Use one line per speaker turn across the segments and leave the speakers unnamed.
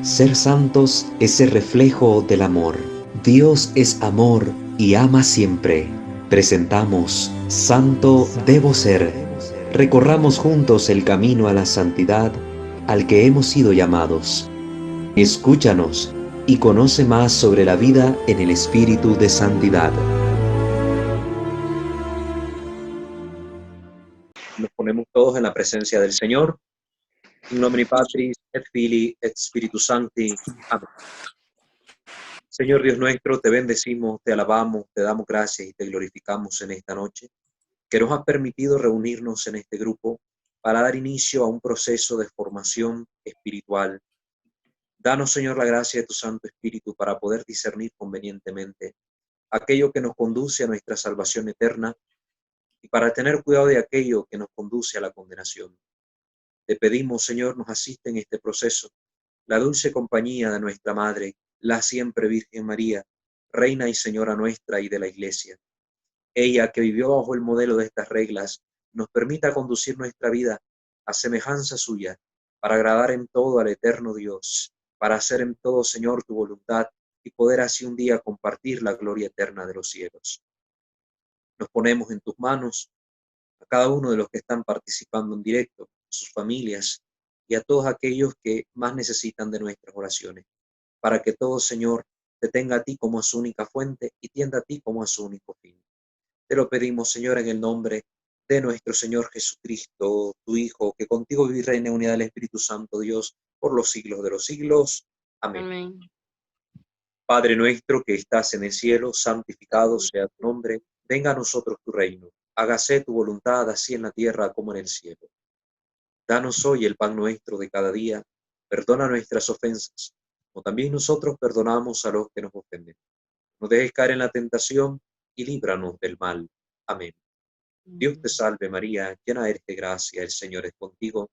Ser santos es ser reflejo del amor. Dios es amor y ama siempre. Presentamos Santo Debo Ser. Recorramos juntos el camino a la santidad al que hemos sido llamados. Escúchanos y conoce más sobre la vida en el espíritu de santidad. Nos ponemos todos en la presencia del Señor. In nomine Patris et Filii et Spiritus Sancti. Amén. Señor Dios nuestro, te bendecimos, te alabamos, te damos gracias y te glorificamos en esta noche, que nos has permitido reunirnos en este grupo para dar inicio a un proceso de formación espiritual. Danos, Señor, la gracia de tu Santo Espíritu para poder discernir convenientemente aquello que nos conduce a nuestra salvación eterna y para tener cuidado de aquello que nos conduce a la condenación. Te pedimos, Señor, nos asiste en este proceso la dulce compañía de nuestra Madre, la siempre Virgen María, Reina y Señora nuestra y de la Iglesia. Ella, que vivió bajo el modelo de estas reglas, nos permita conducir nuestra vida a semejanza suya, para agradar en todo al eterno Dios, para hacer en todo, Señor, tu voluntad y poder así un día compartir la gloria eterna de los cielos. Nos ponemos en tus manos a cada uno de los que están participando en directo, a sus familias y a todos aquellos que más necesitan de nuestras oraciones, para que todo, Señor, te tenga a ti como a su única fuente y tienda a ti como a su único fin. Te lo pedimos, Señor, en el nombre de nuestro Señor Jesucristo, tu Hijo, que contigo vive y reina en unidad del Espíritu Santo, Dios, por los siglos de los siglos. Amén.
Amén.
Padre nuestro que estás en el cielo, santificado sea tu nombre. Venga a nosotros tu reino. Hágase tu voluntad, así en la tierra como en el cielo. Danos hoy el pan nuestro de cada día. Perdona nuestras ofensas, como también nosotros perdonamos a los que nos ofenden. No dejes caer en la tentación y líbranos del mal. Amén. Dios te salve María, llena eres de gracia, el Señor es contigo.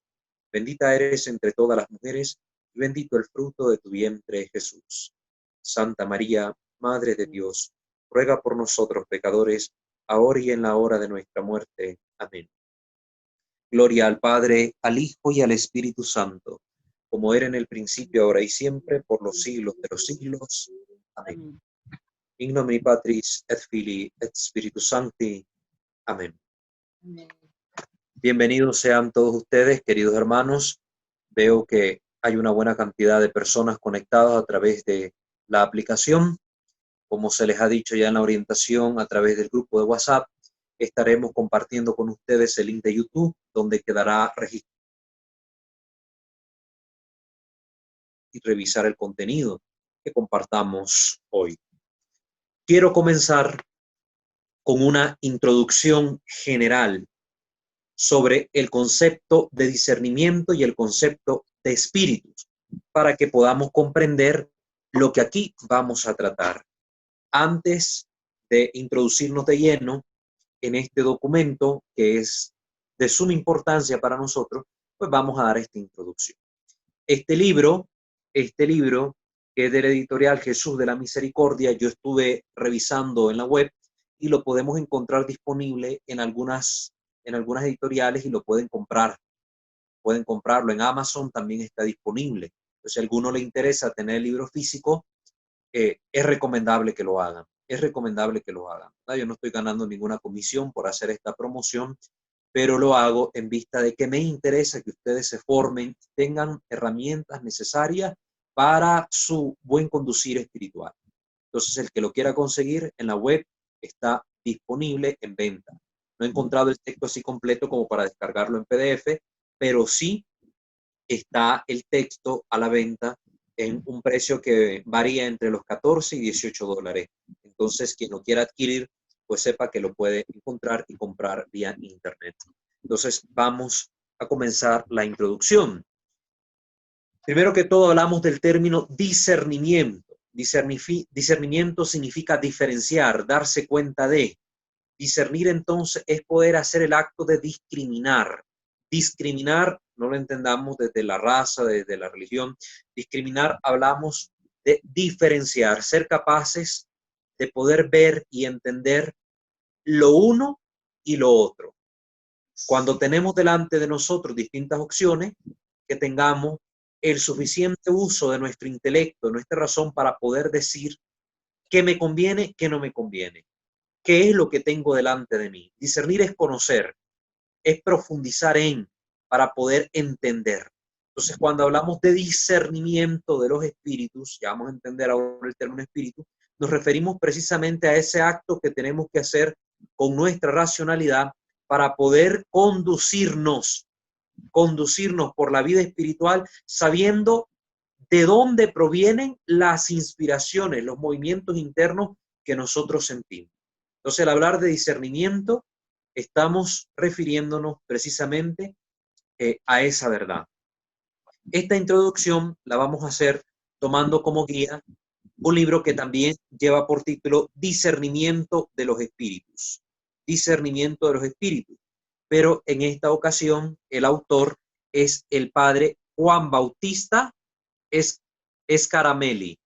Bendita eres entre todas las mujeres, y bendito el fruto de tu vientre, Jesús. Santa María, Madre de Dios, ruega por nosotros pecadores, ahora y en la hora de nuestra muerte. Amén. Gloria al Padre, al Hijo y al Espíritu Santo, como era en el principio, ahora y siempre, por los siglos de los siglos. Amén. In nomine Patris et Filii et Spiritus Sancti. Amén. Bienvenidos sean todos ustedes, queridos hermanos. Veo que hay una buena cantidad de personas conectadas a través de la aplicación. Como se les ha dicho ya en la orientación, a través del grupo de WhatsApp, estaremos compartiendo con ustedes el link de YouTube, donde quedará registrado y revisar el contenido que compartamos hoy. Quiero comenzar con una introducción general sobre el concepto de discernimiento y el concepto de espíritus, para que podamos comprender lo que aquí vamos a tratar. Antes de introducirnos de lleno en este documento, que es de suma importancia para nosotros, pues vamos a dar esta introducción. Este libro, que es de la editorial Jesús de la Misericordia, yo estuve revisando en la web y lo podemos encontrar disponible en algunas editoriales y lo pueden comprar. Pueden comprarlo en Amazon, también está disponible. Entonces, si a alguno le interesa tener el libro físico, es recomendable que lo hagan. Es recomendable que lo hagan. Yo no estoy ganando ninguna comisión por hacer esta promoción, pero lo hago en vista de que me interesa que ustedes se formen, tengan herramientas necesarias para su buen conducir espiritual. Entonces, el que lo quiera conseguir en la web está disponible en venta. No he encontrado el texto así completo como para descargarlo en PDF, pero sí está el texto a la venta en un precio que varía entre los 14 y 18 dólares. Entonces, quien lo quiera adquirir, pues sepa que lo puede encontrar y comprar vía internet. Entonces, vamos a comenzar la introducción. Primero que todo, hablamos del término discernimiento. Discernimiento significa diferenciar, darse cuenta de. Discernir, entonces, es poder hacer el acto de discriminar. Discriminar, no lo entendamos desde la raza, desde la religión. Discriminar, hablamos de diferenciar, ser capaces de poder ver y entender lo uno y lo otro. Cuando tenemos delante de nosotros distintas opciones, que tengamos el suficiente uso de nuestro intelecto, nuestra razón para poder decir qué me conviene, qué no me conviene, qué es lo que tengo delante de mí. Discernir es conocer, es profundizar en, para poder entender. Entonces, cuando hablamos de discernimiento de los espíritus, ya vamos a entender ahora el término espíritu, nos referimos precisamente a ese acto que tenemos que hacer con nuestra racionalidad para poder conducirnos por la vida espiritual, sabiendo de dónde provienen las inspiraciones, los movimientos internos que nosotros sentimos. Entonces, al hablar de discernimiento, estamos refiriéndonos precisamente a esa verdad. Esta introducción la vamos a hacer tomando como guía un libro que también lleva por título Discernimiento de los Espíritus. Discernimiento de los Espíritus. Pero en esta ocasión el autor es el padre Juan Bautista Scaramelli.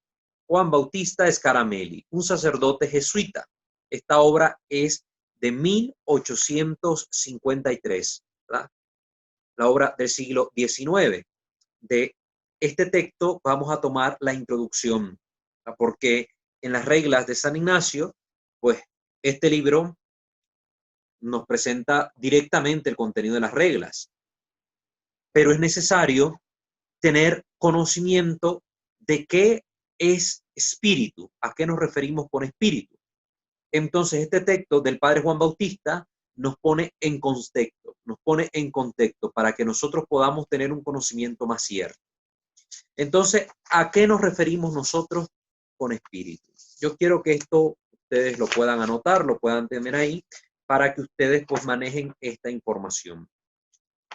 Juan Bautista Scaramelli, un sacerdote jesuita. Esta obra es de 1853, ¿verdad? La obra del siglo XIX. De este texto vamos a tomar la introducción, ¿verdad? Porque en las reglas de San Ignacio, pues este libro nos presenta directamente el contenido de las reglas, pero es necesario tener conocimiento de qué es espíritu, a qué nos referimos con espíritu. Entonces, este texto del padre Juan Bautista nos pone en contexto para que nosotros podamos tener un conocimiento más cierto. Entonces, ¿a qué nos referimos nosotros con espíritu? Yo quiero que esto ustedes lo puedan anotar, lo puedan tener ahí, para que ustedes pues manejen esta información.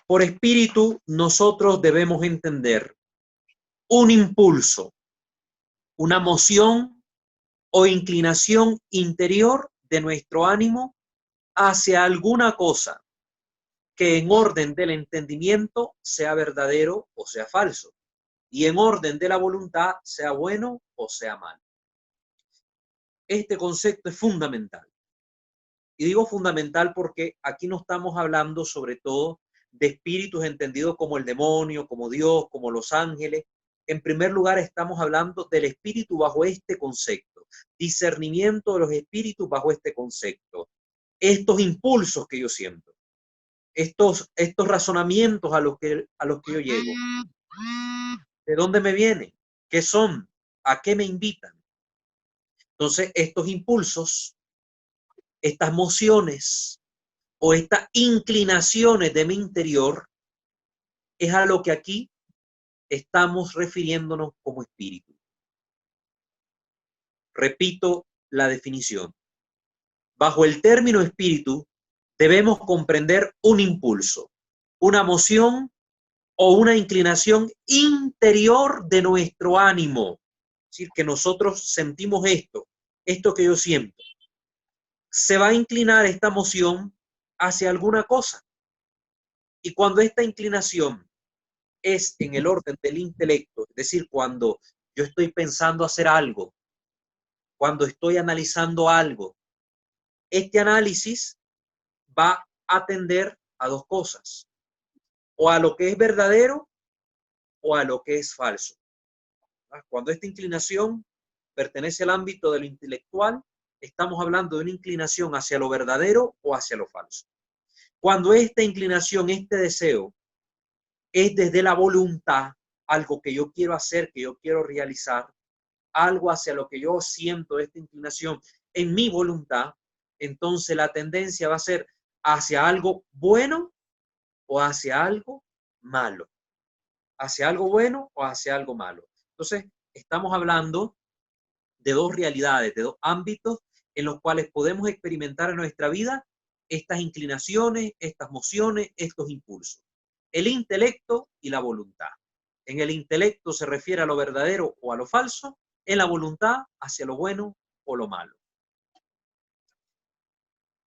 Por espíritu, nosotros debemos entender un impulso, una moción o inclinación interior de nuestro ánimo hacia alguna cosa que en orden del entendimiento sea verdadero o sea falso, y en orden de la voluntad sea bueno o sea malo. Este concepto es fundamental. Y digo fundamental porque aquí no estamos hablando sobre todo de espíritus entendidos como el demonio, como Dios, como los ángeles. En primer lugar, estamos hablando del espíritu bajo este concepto, discernimiento de los espíritus bajo este concepto. Estos impulsos que yo siento, estos razonamientos a los que yo llego, ¿de dónde me vienen? ¿Qué son? ¿A qué me invitan? Entonces, estos impulsos, estas mociones o estas inclinaciones de mi interior es a lo que aquí estamos refiriéndonos como espíritu. Repito la definición. Bajo el término espíritu debemos comprender un impulso, una moción o una inclinación interior de nuestro ánimo. Es decir, que nosotros sentimos esto que yo siento. Se va a inclinar esta moción hacia alguna cosa. Y cuando esta inclinación es en el orden del intelecto, es decir, cuando yo estoy pensando hacer algo, cuando estoy analizando algo, este análisis va a tender a dos cosas, o a lo que es verdadero o a lo que es falso. Cuando esta inclinación pertenece al ámbito de lo intelectual, estamos hablando de una inclinación hacia lo verdadero o hacia lo falso. Cuando esta inclinación, este deseo, es desde la voluntad, algo que yo quiero hacer, que yo quiero realizar, algo hacia lo que yo siento esta inclinación en mi voluntad, entonces la tendencia va a ser hacia algo bueno o hacia algo malo. Hacia algo bueno o hacia algo malo. Entonces, estamos hablando de dos realidades, de dos ámbitos en los cuales podemos experimentar en nuestra vida estas inclinaciones, estas mociones, estos impulsos. El intelecto y la voluntad. En el intelecto se refiere a lo verdadero o a lo falso, en la voluntad hacia lo bueno o lo malo.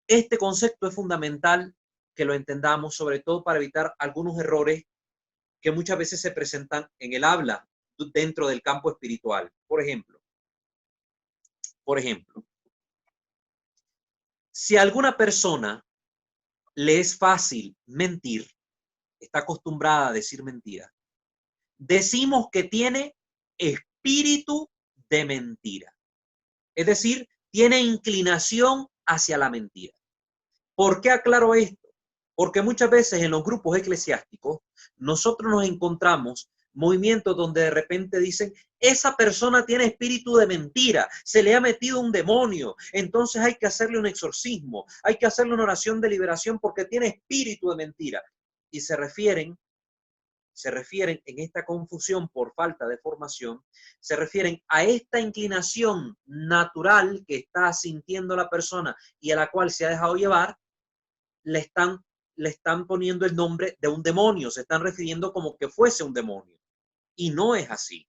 Este concepto es fundamental que lo entendamos, sobre todo para evitar algunos errores que muchas veces se presentan en el habla dentro del campo espiritual. Por ejemplo, si a alguna persona le es fácil mentir, está acostumbrada a decir mentiras, decimos que tiene espíritu de mentira. Es decir, tiene inclinación hacia la mentira. ¿Por qué aclaro esto? Porque muchas veces en los grupos eclesiásticos nosotros nos encontramos movimientos donde de repente dicen, esa persona tiene espíritu de mentira, se le ha metido un demonio, entonces hay que hacerle un exorcismo, hay que hacerle una oración de liberación porque tiene espíritu de mentira. Y se refieren en esta confusión por falta de formación, se refieren a esta inclinación natural que está sintiendo la persona y a la cual se ha dejado llevar, le están poniendo el nombre de un demonio, se están refiriendo como que fuese un demonio. Y no es así.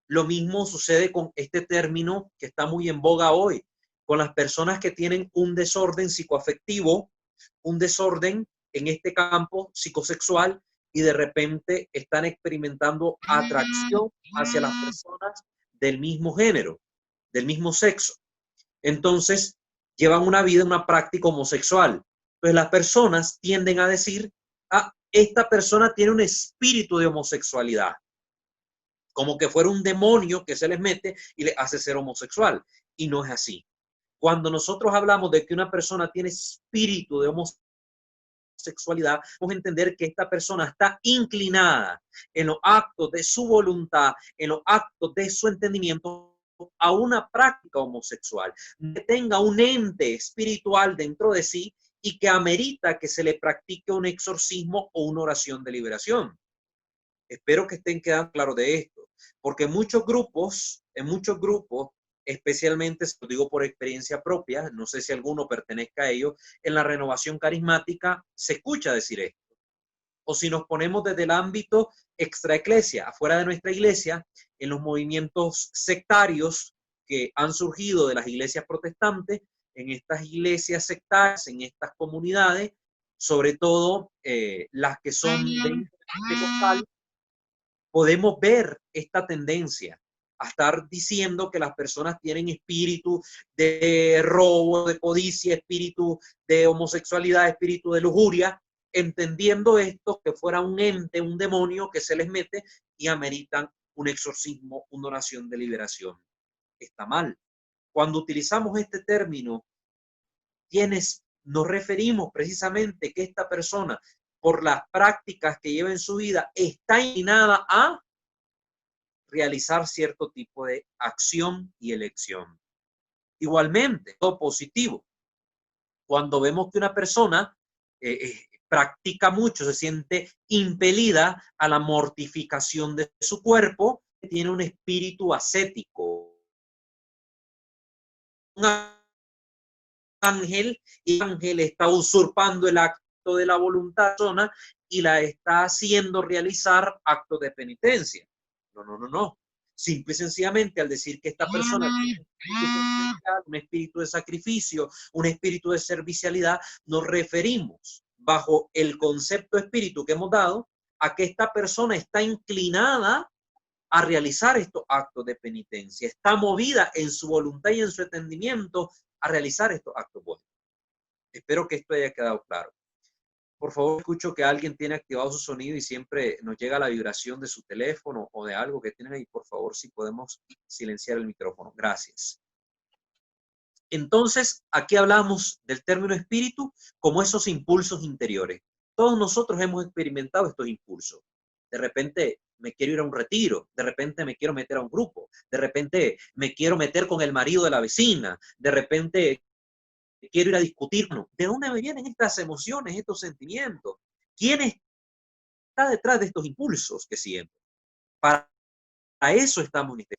Lo mismo sucede con este término que está muy en boga hoy, con las personas que tienen un desorden psicoafectivo, un desorden en este campo psicosexual y de repente están experimentando atracción hacia las personas del mismo género, del mismo sexo. Entonces, llevan una vida, una práctica homosexual. Entonces, las personas tienden a decir, ah, esta persona tiene un espíritu de homosexualidad, como que fuera un demonio que se les mete y les hace ser homosexual. Y no es así. Cuando nosotros hablamos de que una persona tiene espíritu de homosexualidad, vamos a entender que esta persona está inclinada en los actos de su voluntad, en los actos de su entendimiento a una práctica homosexual, que tenga un ente espiritual dentro de sí y que amerita que se le practique un exorcismo o una oración de liberación. Espero que estén quedando claros de esto, porque en muchos grupos, especialmente, se lo digo por experiencia propia, no sé si alguno pertenezca a ellos, en la renovación carismática se escucha decir esto. O si nos ponemos desde el ámbito extraeclesia, afuera de nuestra iglesia, en los movimientos sectarios que han surgido de las iglesias protestantes, en estas iglesias sectarias, en estas comunidades, sobre todo las que son de pentecostal, podemos ver esta tendencia a estar diciendo que las personas tienen espíritu de robo, de codicia, espíritu de homosexualidad, espíritu de lujuria, entendiendo esto que fuera un ente, un demonio que se les mete y ameritan un exorcismo, una oración de liberación. Está mal. Cuando utilizamos este término, nos referimos precisamente que esta persona, por las prácticas que lleva en su vida, está inclinada a realizar cierto tipo de acción y elección. Igualmente, todo positivo. Cuando vemos que una persona practica mucho, se siente impelida a la mortificación de su cuerpo, tiene un espíritu ascético. Un ángel, y el ángel está usurpando el acto de la voluntad de la persona y la está haciendo realizar actos de penitencia. No. Simple y sencillamente al decir que esta persona tiene un espíritu de sacrificio, un espíritu de servicialidad, nos referimos bajo el concepto de espíritu que hemos dado a que esta persona está inclinada a realizar estos actos de penitencia, está movida en su voluntad y en su entendimiento a realizar estos actos buenos. Espero que esto haya quedado claro. Por favor, escucho que alguien tiene activado su sonido y siempre nos llega la vibración de su teléfono o de algo que tienen ahí. Por favor, si podemos silenciar el micrófono. Gracias. Entonces, aquí hablamos del término espíritu como esos impulsos interiores. Todos nosotros hemos experimentado estos impulsos. De repente me quiero ir a un retiro, de repente me quiero meter a un grupo, de repente me quiero meter con el marido de la vecina, de repente quiero ir a discutir. ¿De dónde me vienen estas emociones, estos sentimientos? ¿Quién está detrás de estos impulsos que siento? Para eso estamos en este,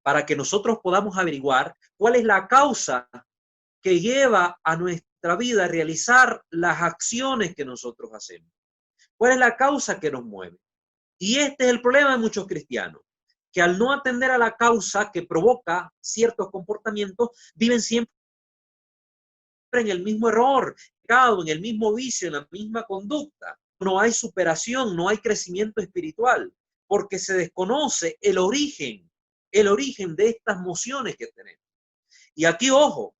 para que nosotros podamos averiguar cuál es la causa que lleva a nuestra vida a realizar las acciones que nosotros hacemos. ¿Cuál es la causa que nos mueve? Y este es el problema de muchos cristianos, que al no atender a la causa que provoca ciertos comportamientos, viven siempre en el mismo error, en el mismo vicio, en la misma conducta. No hay superación, no hay crecimiento espiritual, porque se desconoce el origen de estas emociones que tenemos. Y aquí, ojo,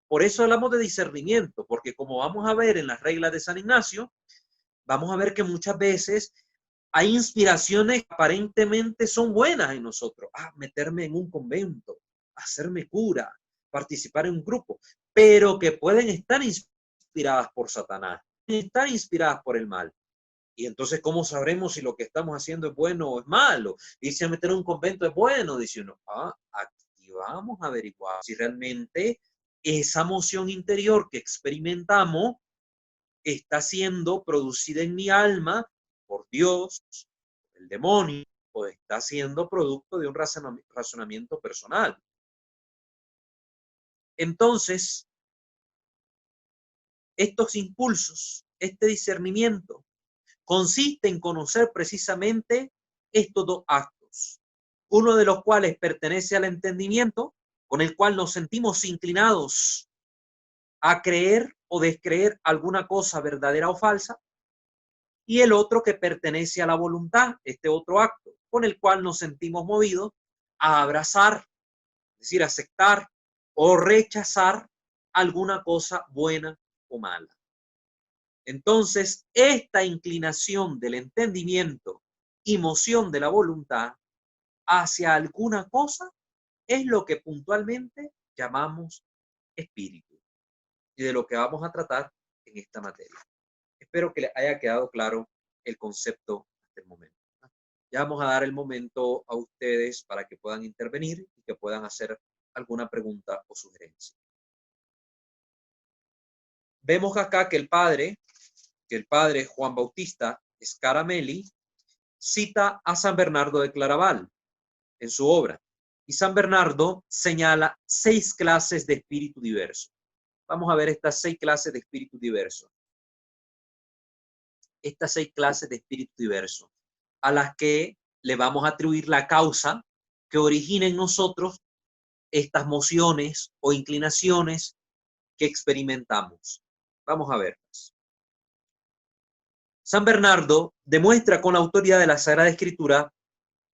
por eso hablamos de discernimiento, porque como vamos a ver en las reglas de San Ignacio, vamos a ver que muchas veces Hay inspiraciones que aparentemente son buenas en nosotros. Meterme en un convento, hacerme cura, participar en un grupo, pero que pueden estar inspiradas por Satanás, estar inspiradas por el mal. Y entonces, ¿cómo sabremos si lo que estamos haciendo es bueno o es malo? Dice meter en un convento es bueno, dice uno. Aquí vamos a averiguar si realmente esa emoción interior que experimentamos está siendo producida en mi alma por Dios, el demonio, o está siendo producto de un razonamiento personal. Entonces, estos impulsos, este discernimiento, consiste en conocer precisamente estos dos actos, uno de los cuales pertenece al entendimiento, con el cual nos sentimos inclinados a creer o descreer alguna cosa verdadera o falsa, y el otro que pertenece a la voluntad, este otro acto, con el cual nos sentimos movidos a abrazar, es decir, aceptar o rechazar alguna cosa buena o mala. Entonces, esta inclinación del entendimiento y moción de la voluntad hacia alguna cosa es lo que puntualmente llamamos espíritu y de lo que vamos a tratar en esta materia. Espero que les haya quedado claro el concepto hasta el momento. Ya vamos a dar el momento a ustedes para que puedan intervenir y que puedan hacer alguna pregunta o sugerencia. Vemos acá que el padre Juan Bautista Scaramelli cita a San Bernardo de Claraval en su obra. Y San Bernardo señala 6 clases de espíritu diverso. Vamos a ver estas 6 clases de espíritu diverso. Estas 6 clases de espíritu diverso, a las que le vamos a atribuir la causa que origina en nosotros estas mociones o inclinaciones que experimentamos. Vamos a verlas. San Bernardo demuestra con la autoridad de la Sagrada Escritura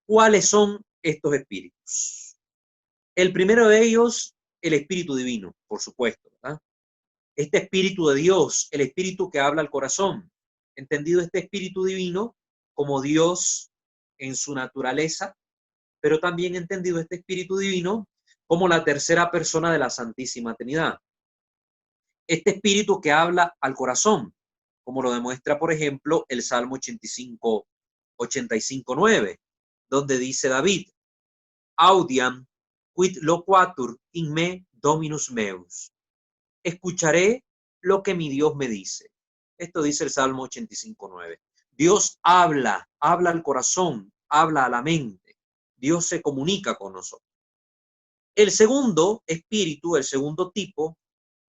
cuáles son estos espíritus. El primero de ellos, el espíritu divino, por supuesto, ¿verdad? Este espíritu de Dios, el espíritu que habla al corazón, entendido este espíritu divino como Dios en su naturaleza, pero también entendido este espíritu divino como la tercera persona de la Santísima Trinidad. Este espíritu que habla al corazón, como lo demuestra, por ejemplo, el Salmo 85:9, donde dice David, Audiam quid loquatur in me dominus meus. Escucharé lo que mi Dios me dice. Esto dice el Salmo 85:9. Dios habla al corazón, habla a la mente. Dios se comunica con nosotros. El segundo espíritu, el segundo tipo,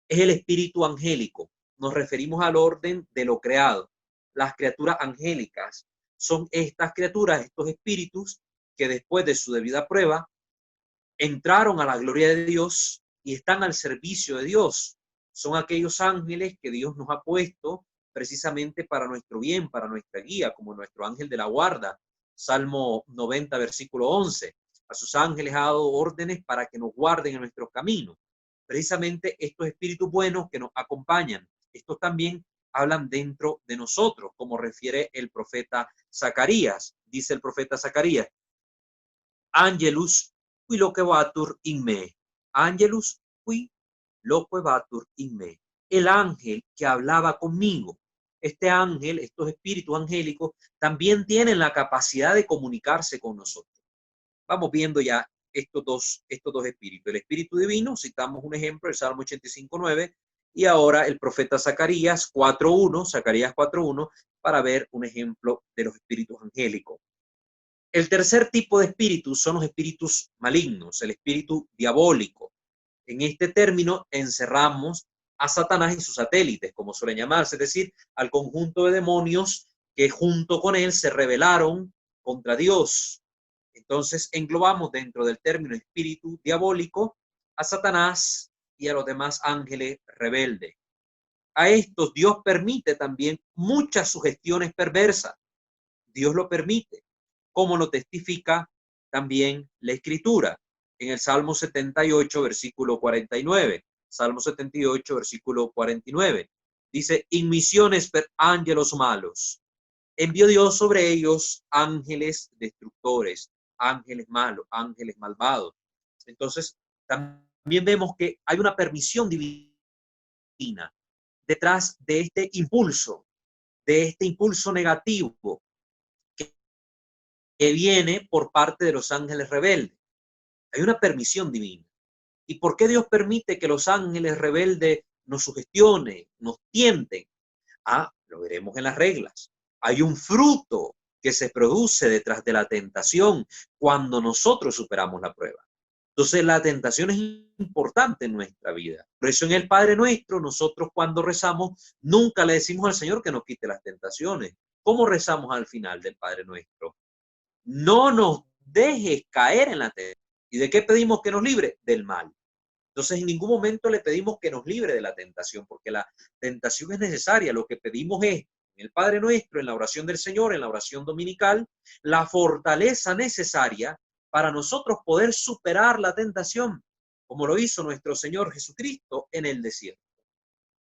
es el espíritu angélico. Nos referimos al orden de lo creado. Las criaturas angélicas son estas criaturas, estos espíritus, que después de su debida prueba, entraron a la gloria de Dios y están al servicio de Dios. Son aquellos ángeles que Dios nos ha puesto precisamente para nuestro bien, para nuestra guía, como nuestro ángel de la guarda. Salmo 90, versículo 11. A sus ángeles ha dado órdenes para que nos guarden en nuestros caminos. Precisamente estos espíritus buenos que nos acompañan, estos también hablan dentro de nosotros, como refiere el profeta Zacarías. Dice el profeta Zacarías, Angelus qui loquebatur in me. Angelus qui loquebatur in me. El ángel que hablaba conmigo. Este ángel, estos espíritus angélicos, también tienen la capacidad de comunicarse con nosotros. Vamos viendo ya estos dos espíritus. El espíritu divino, citamos un ejemplo, el Salmo 85:9, y ahora el profeta Zacarías 4:1, para ver un ejemplo de los espíritus angélicos. El tercer tipo de espíritus son los espíritus malignos, el espíritu diabólico. En este término encerramos a Satanás y sus satélites, como suelen llamarse, es decir, al conjunto de demonios que junto con él se rebelaron contra Dios. Entonces englobamos dentro del término espíritu diabólico a Satanás y a los demás ángeles rebeldes. A estos Dios permite también muchas sugestiones perversas. Dios lo permite, como lo testifica también la Escritura en el Salmo 78, versículo 49. Salmo 78, versículo 49. Dice, in misiones per ángelos malos. envió Dios sobre ellos ángeles destructores, ángeles malos, ángeles malvados. Entonces, también vemos que hay una permisión divina detrás de este impulso negativo que viene por parte de los ángeles rebeldes. Hay una permisión divina. ¿Y por qué Dios permite que los ángeles rebeldes nos sugestionen, nos tienten? Lo veremos en las reglas. Hay un fruto que se produce detrás de la tentación cuando nosotros superamos la prueba. Entonces la tentación es importante en nuestra vida. Por eso en el Padre Nuestro, nosotros cuando rezamos, nunca le decimos al Señor que nos quite las tentaciones. ¿Cómo rezamos al final del Padre Nuestro? No nos dejes caer en la tentación. ¿Y de qué pedimos que nos libre? Del mal. Entonces, en ningún momento le pedimos que nos libre de la tentación, porque la tentación es necesaria. Lo que pedimos es, en el Padre Nuestro, en la oración del Señor, en la oración dominical, la fortaleza necesaria para nosotros poder superar la tentación, como lo hizo nuestro Señor Jesucristo en el desierto.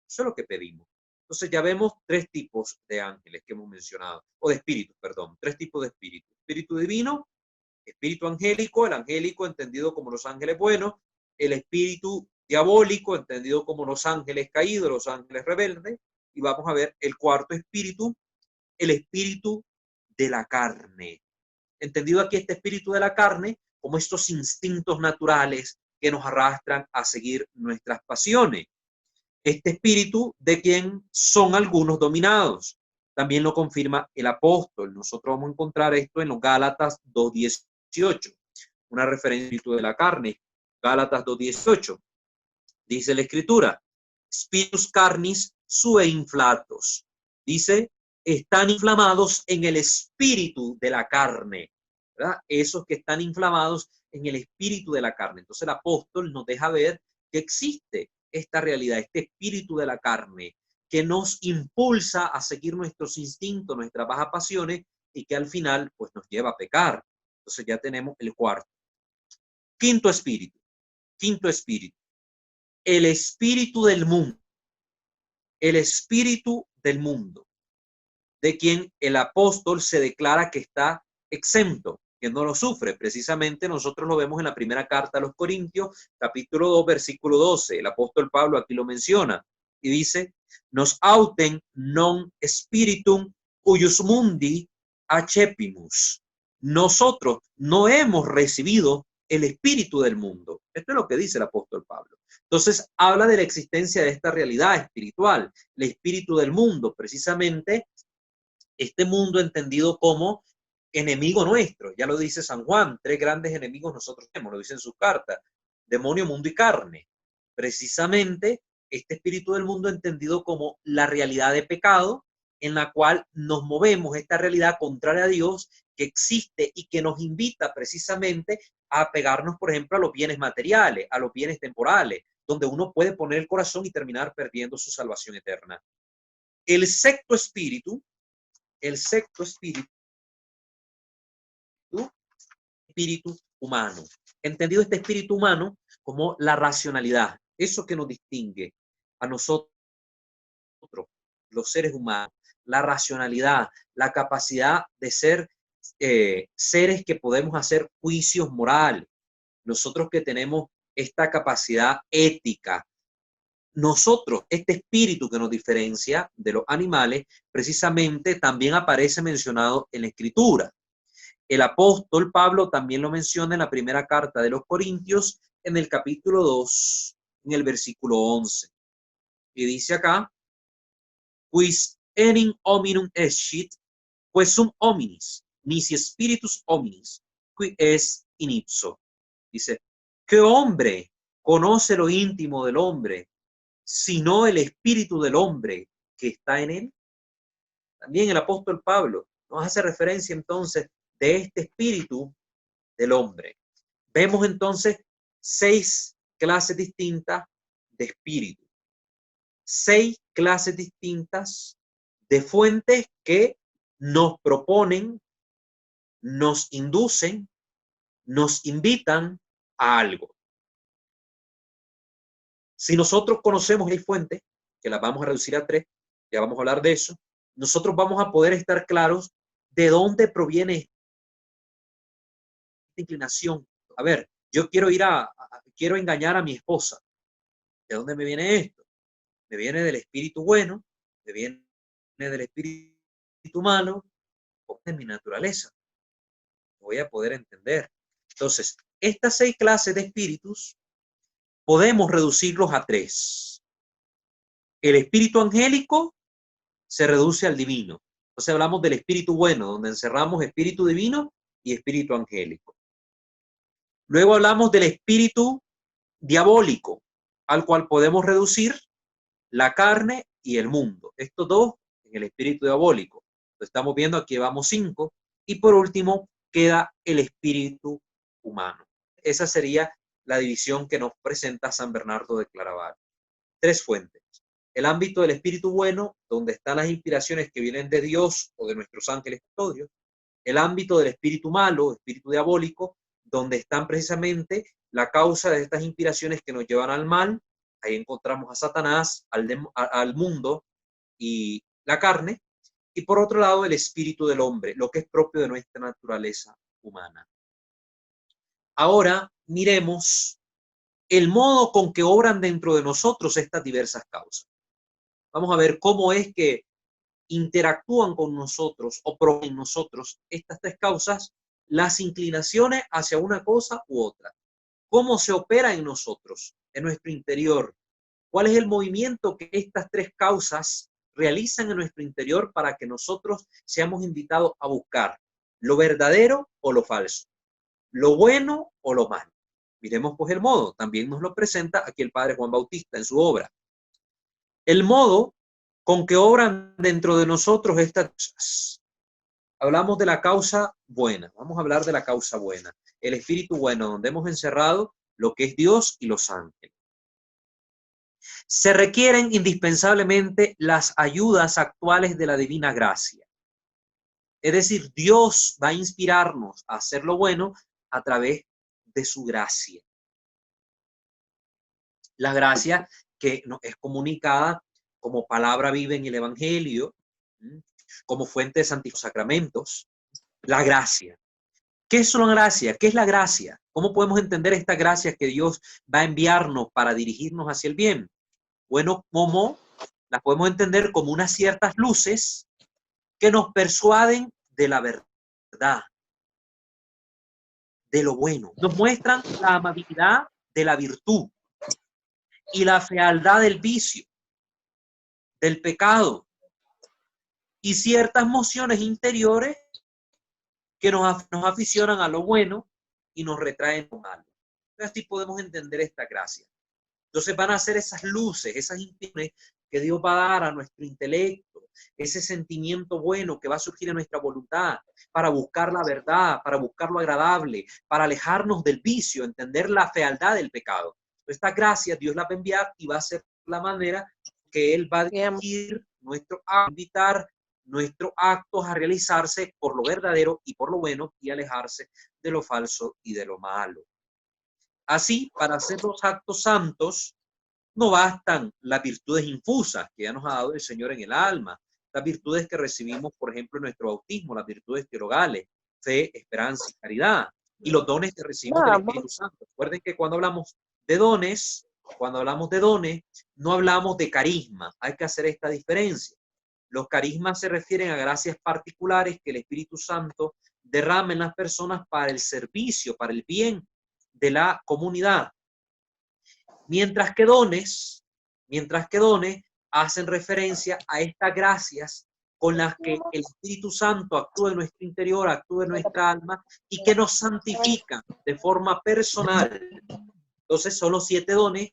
Eso es lo que pedimos. Entonces ya vemos tres tipos de ángeles que hemos mencionado, o de espíritus, perdón, tres tipos de espíritus. Espíritu divino, espíritu angélico, el angélico entendido como los ángeles buenos, el espíritu diabólico entendido como los ángeles caídos, los ángeles rebeldes, y vamos a ver el cuarto espíritu, el espíritu de la carne. Entendido aquí este espíritu de la carne como estos instintos naturales que nos arrastran a seguir nuestras pasiones. Este espíritu de quien son algunos dominados. También lo confirma el apóstol. Nosotros vamos a encontrar esto en los Gálatas 2:18, una referencia al espíritu de la carne. Gálatas 2:18. Dice la escritura, spiritus carnis sue inflatos. Dice, están inflamados en el espíritu de la carne, ¿verdad? Esos que están inflamados en el espíritu de la carne. Entonces el apóstol nos deja ver que existe esta realidad, este espíritu de la carne, que nos impulsa a seguir nuestros instintos, nuestras bajas pasiones, y que al final pues nos lleva a pecar. Entonces ya tenemos el cuarto. Quinto espíritu, el espíritu del mundo, el espíritu del mundo, de quien el apóstol se declara que está exento, que no lo sufre. Precisamente nosotros lo vemos en la primera carta a los Corintios, capítulo 2, versículo 12. El apóstol Pablo aquí lo menciona y dice, nos auten non spiritum cuius mundi accepimus. Nosotros no hemos recibido el espíritu del mundo. Esto es lo que dice el apóstol Pablo. Entonces habla de la existencia de esta realidad espiritual, el espíritu del mundo, precisamente este mundo entendido como enemigo nuestro. Ya lo dice San Juan, tres grandes enemigos nosotros tenemos, lo dice en sus cartas, demonio, mundo y carne. Precisamente este espíritu del mundo entendido como la realidad de pecado en la cual nos movemos, esta realidad contraria a Dios que existe y que nos invita precisamente a pegarnos, por ejemplo, a los bienes materiales, a los bienes temporales, donde uno puede poner el corazón y terminar perdiendo su salvación eterna. El sexto espíritu espíritu humano. Entendido este espíritu humano como la racionalidad, eso que nos distingue a nosotros, los seres humanos, la racionalidad, la capacidad de ser seres que podemos hacer juicios morales, nosotros que tenemos esta capacidad ética. Nosotros, este espíritu que nos diferencia de los animales, precisamente también aparece mencionado en la Escritura. El apóstol Pablo también lo menciona en la primera carta de los Corintios, en el capítulo 2, en el versículo 11. Y dice acá, quis enim hominum escit, quaesum hominis, nisi spiritus hominis, qui es in ipso. Dice, ¿qué hombre conoce lo íntimo del hombre, sino el espíritu del hombre que está en él? También el apóstol Pablo nos hace referencia entonces de este espíritu del hombre. Vemos entonces 6 clases distintas de espíritu, 6 clases distintas de fuentes que nos proponen, nos inducen, nos invitan a algo. Si nosotros conocemos el fuente, que las vamos a reducir a 3, ya vamos a hablar de eso, nosotros vamos a poder estar claros de dónde proviene esta inclinación. A ver, yo quiero quiero engañar a mi esposa. ¿De dónde me viene esto? Me viene del espíritu bueno, me viene del espíritu malo, o de mi naturaleza. Voy a poder entender. Entonces, estas 6 clases de espíritus podemos reducirlos a 3. El espíritu angélico se reduce al divino. Entonces hablamos del espíritu bueno, donde encerramos espíritu divino y espíritu angélico. Luego hablamos del espíritu diabólico, al cual podemos reducir la carne y el mundo. Estos 2 en el espíritu diabólico. Lo estamos viendo, aquí vamos 5. Y por último queda el espíritu humano. Esa sería la división que nos presenta San Bernardo de Claraval. 3 fuentes. El ámbito del espíritu bueno, donde están las inspiraciones que vienen de Dios o de nuestros ángeles custodios. El ámbito del espíritu malo, espíritu diabólico, donde están precisamente la causa de estas inspiraciones que nos llevan al mal. Ahí encontramos a Satanás, al mundo y la carne. Y por otro lado, el espíritu del hombre, lo que es propio de nuestra naturaleza humana. Ahora miremos el modo con que obran dentro de nosotros estas diversas causas. Vamos a ver cómo es que interactúan con nosotros o en nosotros estas 3 causas, las inclinaciones hacia una cosa u otra. ¿Cómo se opera en nosotros, en nuestro interior? ¿Cuál es el movimiento que estas 3 causas realizan en nuestro interior para que nosotros seamos invitados a buscar lo verdadero o lo falso, lo bueno o lo malo? Miremos pues el modo. También nos lo presenta aquí el padre Juan Bautista en su obra. El modo con que obran dentro de nosotros estas cosas. Hablamos de la causa buena. Vamos a hablar de la causa buena. El espíritu bueno, donde hemos encerrado lo que es Dios y los ángeles. Se requieren indispensablemente las ayudas actuales de la divina gracia. Es decir, Dios va a inspirarnos a hacer lo bueno a través de su gracia. La gracia que nos es comunicada como palabra viva en el Evangelio, como fuente de santos sacramentos. La gracia. ¿Qué es la gracia? ¿Qué es la gracia? ¿Cómo podemos entender esta gracia que Dios va a enviarnos para dirigirnos hacia el bien? Bueno, ¿cómo las podemos entender? Como unas ciertas luces que nos persuaden de la verdad, de lo bueno. Nos muestran la amabilidad de la virtud y la fealdad del vicio, del pecado, y ciertas mociones interiores que nos aficionan a lo bueno y nos retraen lo malo. Así podemos entender esta gracia. Entonces van a ser esas luces, esas inspiraciones que Dios va a dar a nuestro intelecto, ese sentimiento bueno que va a surgir en nuestra voluntad para buscar la verdad, para buscar lo agradable, para alejarnos del vicio, entender la fealdad del pecado. Esta gracia Dios la va a enviar y va a ser la manera que Él va a dirigir invitar nuestros actos a realizarse por lo verdadero y por lo bueno y alejarse de lo falso y de lo malo. Así, para hacer los actos santos, no bastan las virtudes infusas que ya nos ha dado el Señor en el alma, las virtudes que recibimos, por ejemplo, en nuestro bautismo, las virtudes teologales, fe, esperanza y caridad, y los dones que recibimos del Espíritu Santo. Recuerden que cuando hablamos de dones, no hablamos de carisma. Hay que hacer esta diferencia. Los carismas se refieren a gracias particulares que el Espíritu Santo derrama en las personas para el servicio, para el bien de la comunidad. Mientras que dones hacen referencia a estas gracias con las que el Espíritu Santo actúa en nuestro interior, actúa en nuestra alma y que nos santifican de forma personal. Entonces son los 7 dones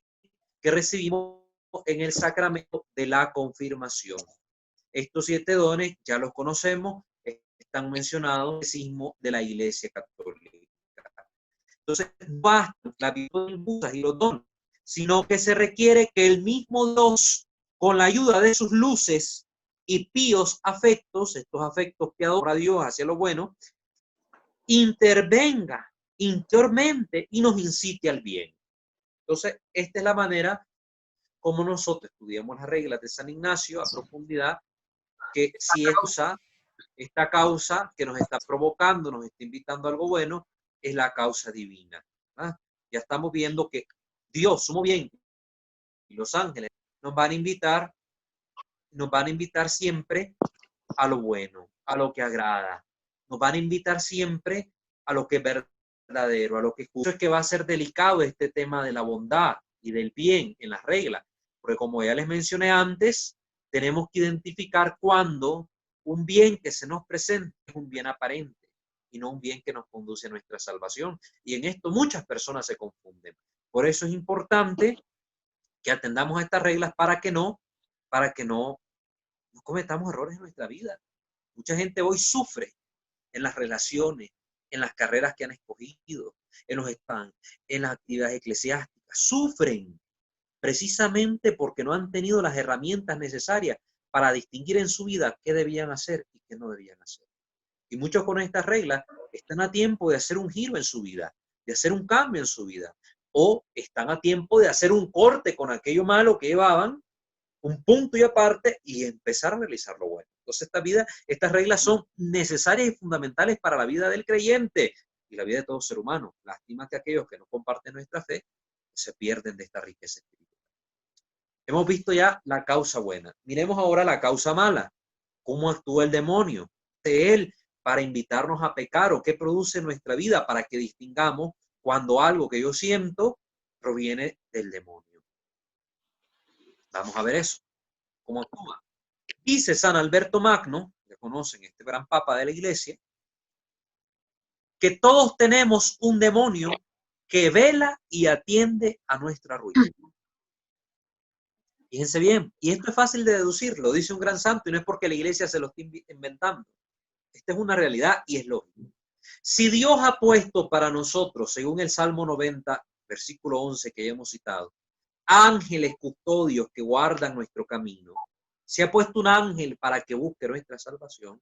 que recibimos en el sacramento de la confirmación. Estos 7 dones ya los conocemos, están mencionados en el catecismo de la Iglesia Católica. Entonces, no bastan las virtudes y los dones, sino que se requiere que el mismo Dios, con la ayuda de sus luces y píos afectos, estos afectos que adora Dios hacia lo bueno, intervenga interiormente y nos incite al bien. Entonces, esta es la manera como nosotros estudiamos las reglas de San Ignacio a profundidad que si esta causa que nos está provocando, nos está invitando a algo bueno, es la causa divina. ¿Verdad? Ya estamos viendo que Dios, sumo bien, y los ángeles nos van a invitar siempre a lo bueno, a lo que agrada. Nos van a invitar siempre a lo que es verdadero, a lo que es justo. Es que va a ser delicado este tema de la bondad y del bien en las reglas, porque como ya les mencioné antes, tenemos que identificar cuando un bien que se nos presenta es un bien aparente y no un bien que nos conduce a nuestra salvación. Y en esto muchas personas se confunden. Por eso es importante que atendamos a estas reglas para que no cometamos errores en nuestra vida. Mucha gente hoy sufre en las relaciones, en las carreras que han escogido, en los spam, en las actividades eclesiásticas. Sufren precisamente porque no han tenido las herramientas necesarias para distinguir en su vida qué debían hacer y qué no debían hacer. Y muchos con estas reglas están a tiempo de hacer un giro en su vida, de hacer un cambio en su vida, o están a tiempo de hacer un corte con aquello malo que llevaban, un punto y aparte, y empezar a realizar lo bueno. Entonces, estas reglas son necesarias y fundamentales para la vida del creyente y la vida de todo ser humano. Lástima que aquellos que no comparten nuestra fe se pierden de esta riqueza espiritual. Hemos visto ya la causa buena. Miremos ahora la causa mala. ¿Cómo actúa el demonio? De él para invitarnos a pecar o qué produce en nuestra vida para que distingamos cuando algo que yo siento proviene del demonio. Vamos a ver eso. ¿Cómo actúa? Dice San Alberto Magno, que conocen este gran papa de la iglesia, que todos tenemos un demonio que vela y atiende a nuestra ruina. Fíjense bien, y esto es fácil de deducir, lo dice un gran santo y no es porque la iglesia se lo esté inventando. Esta es una realidad y es lógico. Si Dios ha puesto para nosotros, según el Salmo 90, versículo 11 que ya hemos citado, ángeles custodios que guardan nuestro camino, se ha puesto un ángel para que busque nuestra salvación,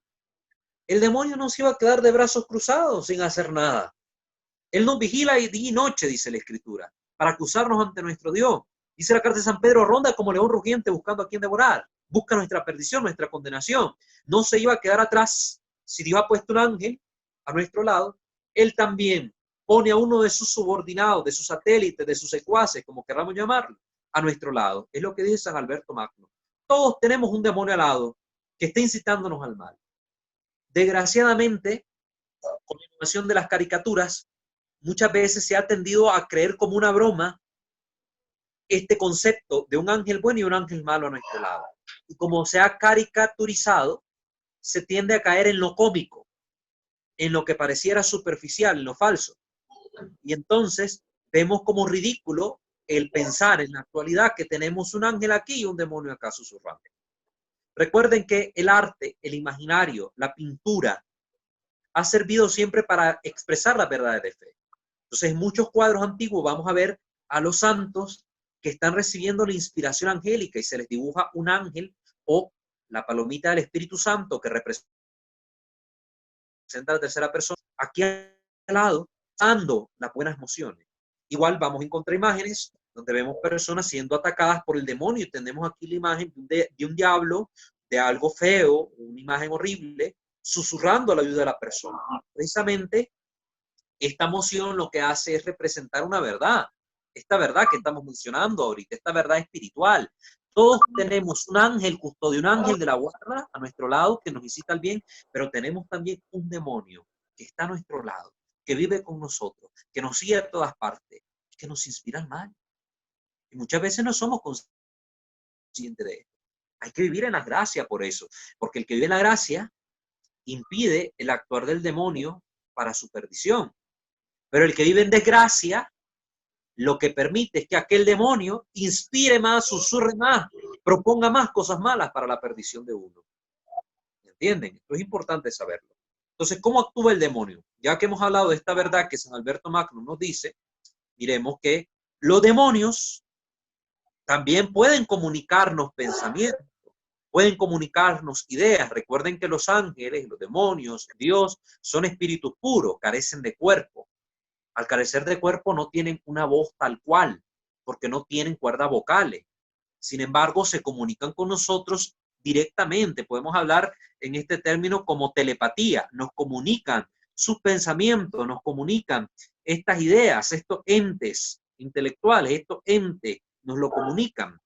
el demonio no se iba a quedar de brazos cruzados sin hacer nada. Él nos vigila día y noche, dice la Escritura, para acusarnos ante nuestro Dios. Dice la carta de San Pedro, ronda como león rugiente buscando a quien devorar. Busca nuestra perdición, nuestra condenación. No se iba a quedar atrás. Si Dios ha puesto un ángel a nuestro lado, Él también pone a uno de sus subordinados, de sus satélites, de sus secuaces, como queramos llamarlo, a nuestro lado. Es lo que dice San Alberto Magno. Todos tenemos un demonio al lado que está incitándonos al mal. Desgraciadamente, con la innovación de las caricaturas, muchas veces se ha tendido a creer como una broma este concepto de un ángel bueno y un ángel malo a nuestro lado. Y como se ha caricaturizado, se tiende a caer en lo cómico, en lo que pareciera superficial, en lo falso. Y entonces vemos como ridículo el pensar en la actualidad que tenemos un ángel aquí y un demonio acá susurrando. Recuerden que el arte, el imaginario, la pintura, ha servido siempre para expresar las verdades de fe. Entonces, en muchos cuadros antiguos vamos a ver a los santos que están recibiendo la inspiración angélica y se les dibuja un ángel o la palomita del Espíritu Santo que representa a la tercera persona, aquí al lado, dando las buenas emociones. Igual vamos a encontrar imágenes donde vemos personas siendo atacadas por el demonio y tenemos aquí la imagen de un diablo, de algo feo, una imagen horrible, susurrando a la ayuda de la persona. Precisamente esta emoción lo que hace es representar una verdad, esta verdad que estamos mencionando ahorita, esta verdad espiritual. Todos tenemos un ángel custodio, un ángel de la guarda a nuestro lado que nos incita al bien, pero tenemos también un demonio que está a nuestro lado, que vive con nosotros, que nos sigue a todas partes, que nos inspira al mal. Y muchas veces no somos conscientes de esto. Hay que vivir en la gracia por eso, porque el que vive en la gracia impide el actuar del demonio para su perdición. Pero el que vive en desgracia, lo que permite es que aquel demonio inspire más, susurre más, proponga más cosas malas para la perdición de uno. ¿Entienden? Esto es importante saberlo. Entonces, ¿cómo actúa el demonio? Ya que hemos hablado de esta verdad que San Alberto Magno nos dice, miremos que los demonios también pueden comunicarnos pensamientos, pueden comunicarnos ideas. Recuerden que los ángeles, los demonios, Dios, son espíritus puros, carecen de cuerpo. Al carecer de cuerpo no tienen una voz tal cual, porque no tienen cuerdas vocales. Sin embargo, se comunican con nosotros directamente. Podemos hablar en este término como telepatía. Nos comunican sus pensamientos, nos comunican estas ideas, estos entes intelectuales, estos entes nos lo comunican.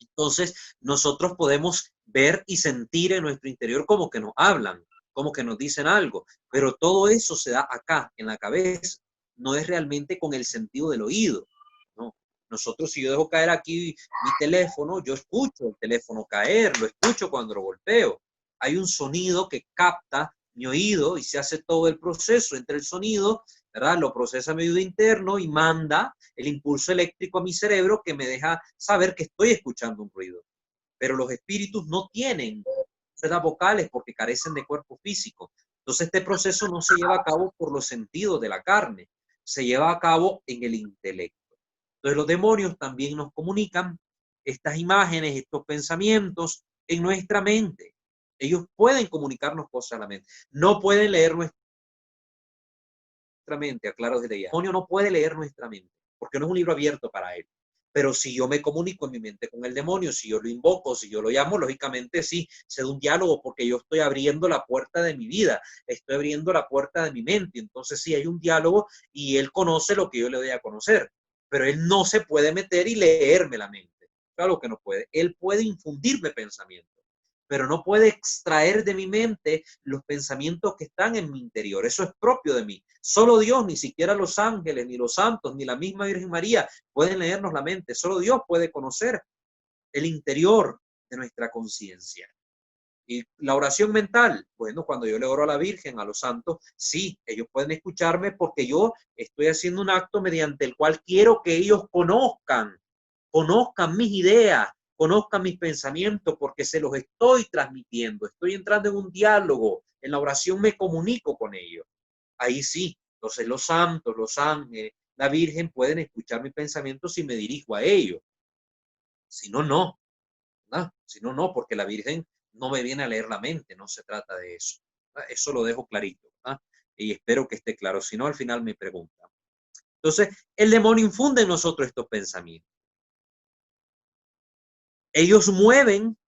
Entonces, nosotros podemos ver y sentir en nuestro interior como que nos hablan, como que nos dicen algo, pero todo eso se da acá, en la cabeza, no es realmente con el sentido del oído, ¿no? Nosotros, si yo dejo caer aquí mi teléfono, yo escucho el teléfono caer, lo escucho cuando lo golpeo. Hay un sonido que capta mi oído y se hace todo el proceso entre el sonido, ¿verdad? Lo procesa mi oído interno y manda el impulso eléctrico a mi cerebro que me deja saber que estoy escuchando un ruido. Pero los espíritus no tienen cuerdas vocales porque carecen de cuerpo físico. Entonces este proceso no se lleva a cabo por los sentidos de la carne, se lleva a cabo en el intelecto. Entonces los demonios también nos comunican estas imágenes, estos pensamientos en nuestra mente. Ellos pueden comunicarnos cosas a la mente. No pueden leer nuestra mente, aclaro desde ya. El demonio no puede leer nuestra mente, porque no es un libro abierto para él. Pero si yo me comunico en mi mente con el demonio, si yo lo invoco, si yo lo llamo, lógicamente sí, se da un diálogo porque yo estoy abriendo la puerta de mi vida, estoy abriendo la puerta de mi mente. Entonces sí hay un diálogo y él conoce lo que yo le doy a conocer, pero él no se puede meter y leerme la mente. Claro que no puede. Él puede infundirme pensamientos, pero no puede extraer de mi mente los pensamientos que están en mi interior. Eso es propio de mí. Solo Dios, ni siquiera los ángeles, ni los santos, ni la misma Virgen María pueden leernos la mente. Solo Dios puede conocer el interior de nuestra conciencia. Y la oración mental, bueno, cuando yo le oro a la Virgen, a los santos, sí, ellos pueden escucharme porque yo estoy haciendo un acto mediante el cual quiero que ellos conozcan mis ideas, conozcan mis pensamientos, porque se los estoy transmitiendo, estoy entrando en un diálogo, en la oración me comunico con ellos. Ahí sí, entonces los santos, los ángeles, la Virgen pueden escuchar mis pensamientos si me dirijo a ellos. Si no, no, ¿verdad? Si no, no, porque la Virgen no me viene a leer la mente, no se trata de eso. ¿Verdad? Eso lo dejo clarito, ¿verdad? Y espero que esté claro, si no, al final me preguntan. Entonces, el demonio infunde en nosotros estos pensamientos. Ellos mueven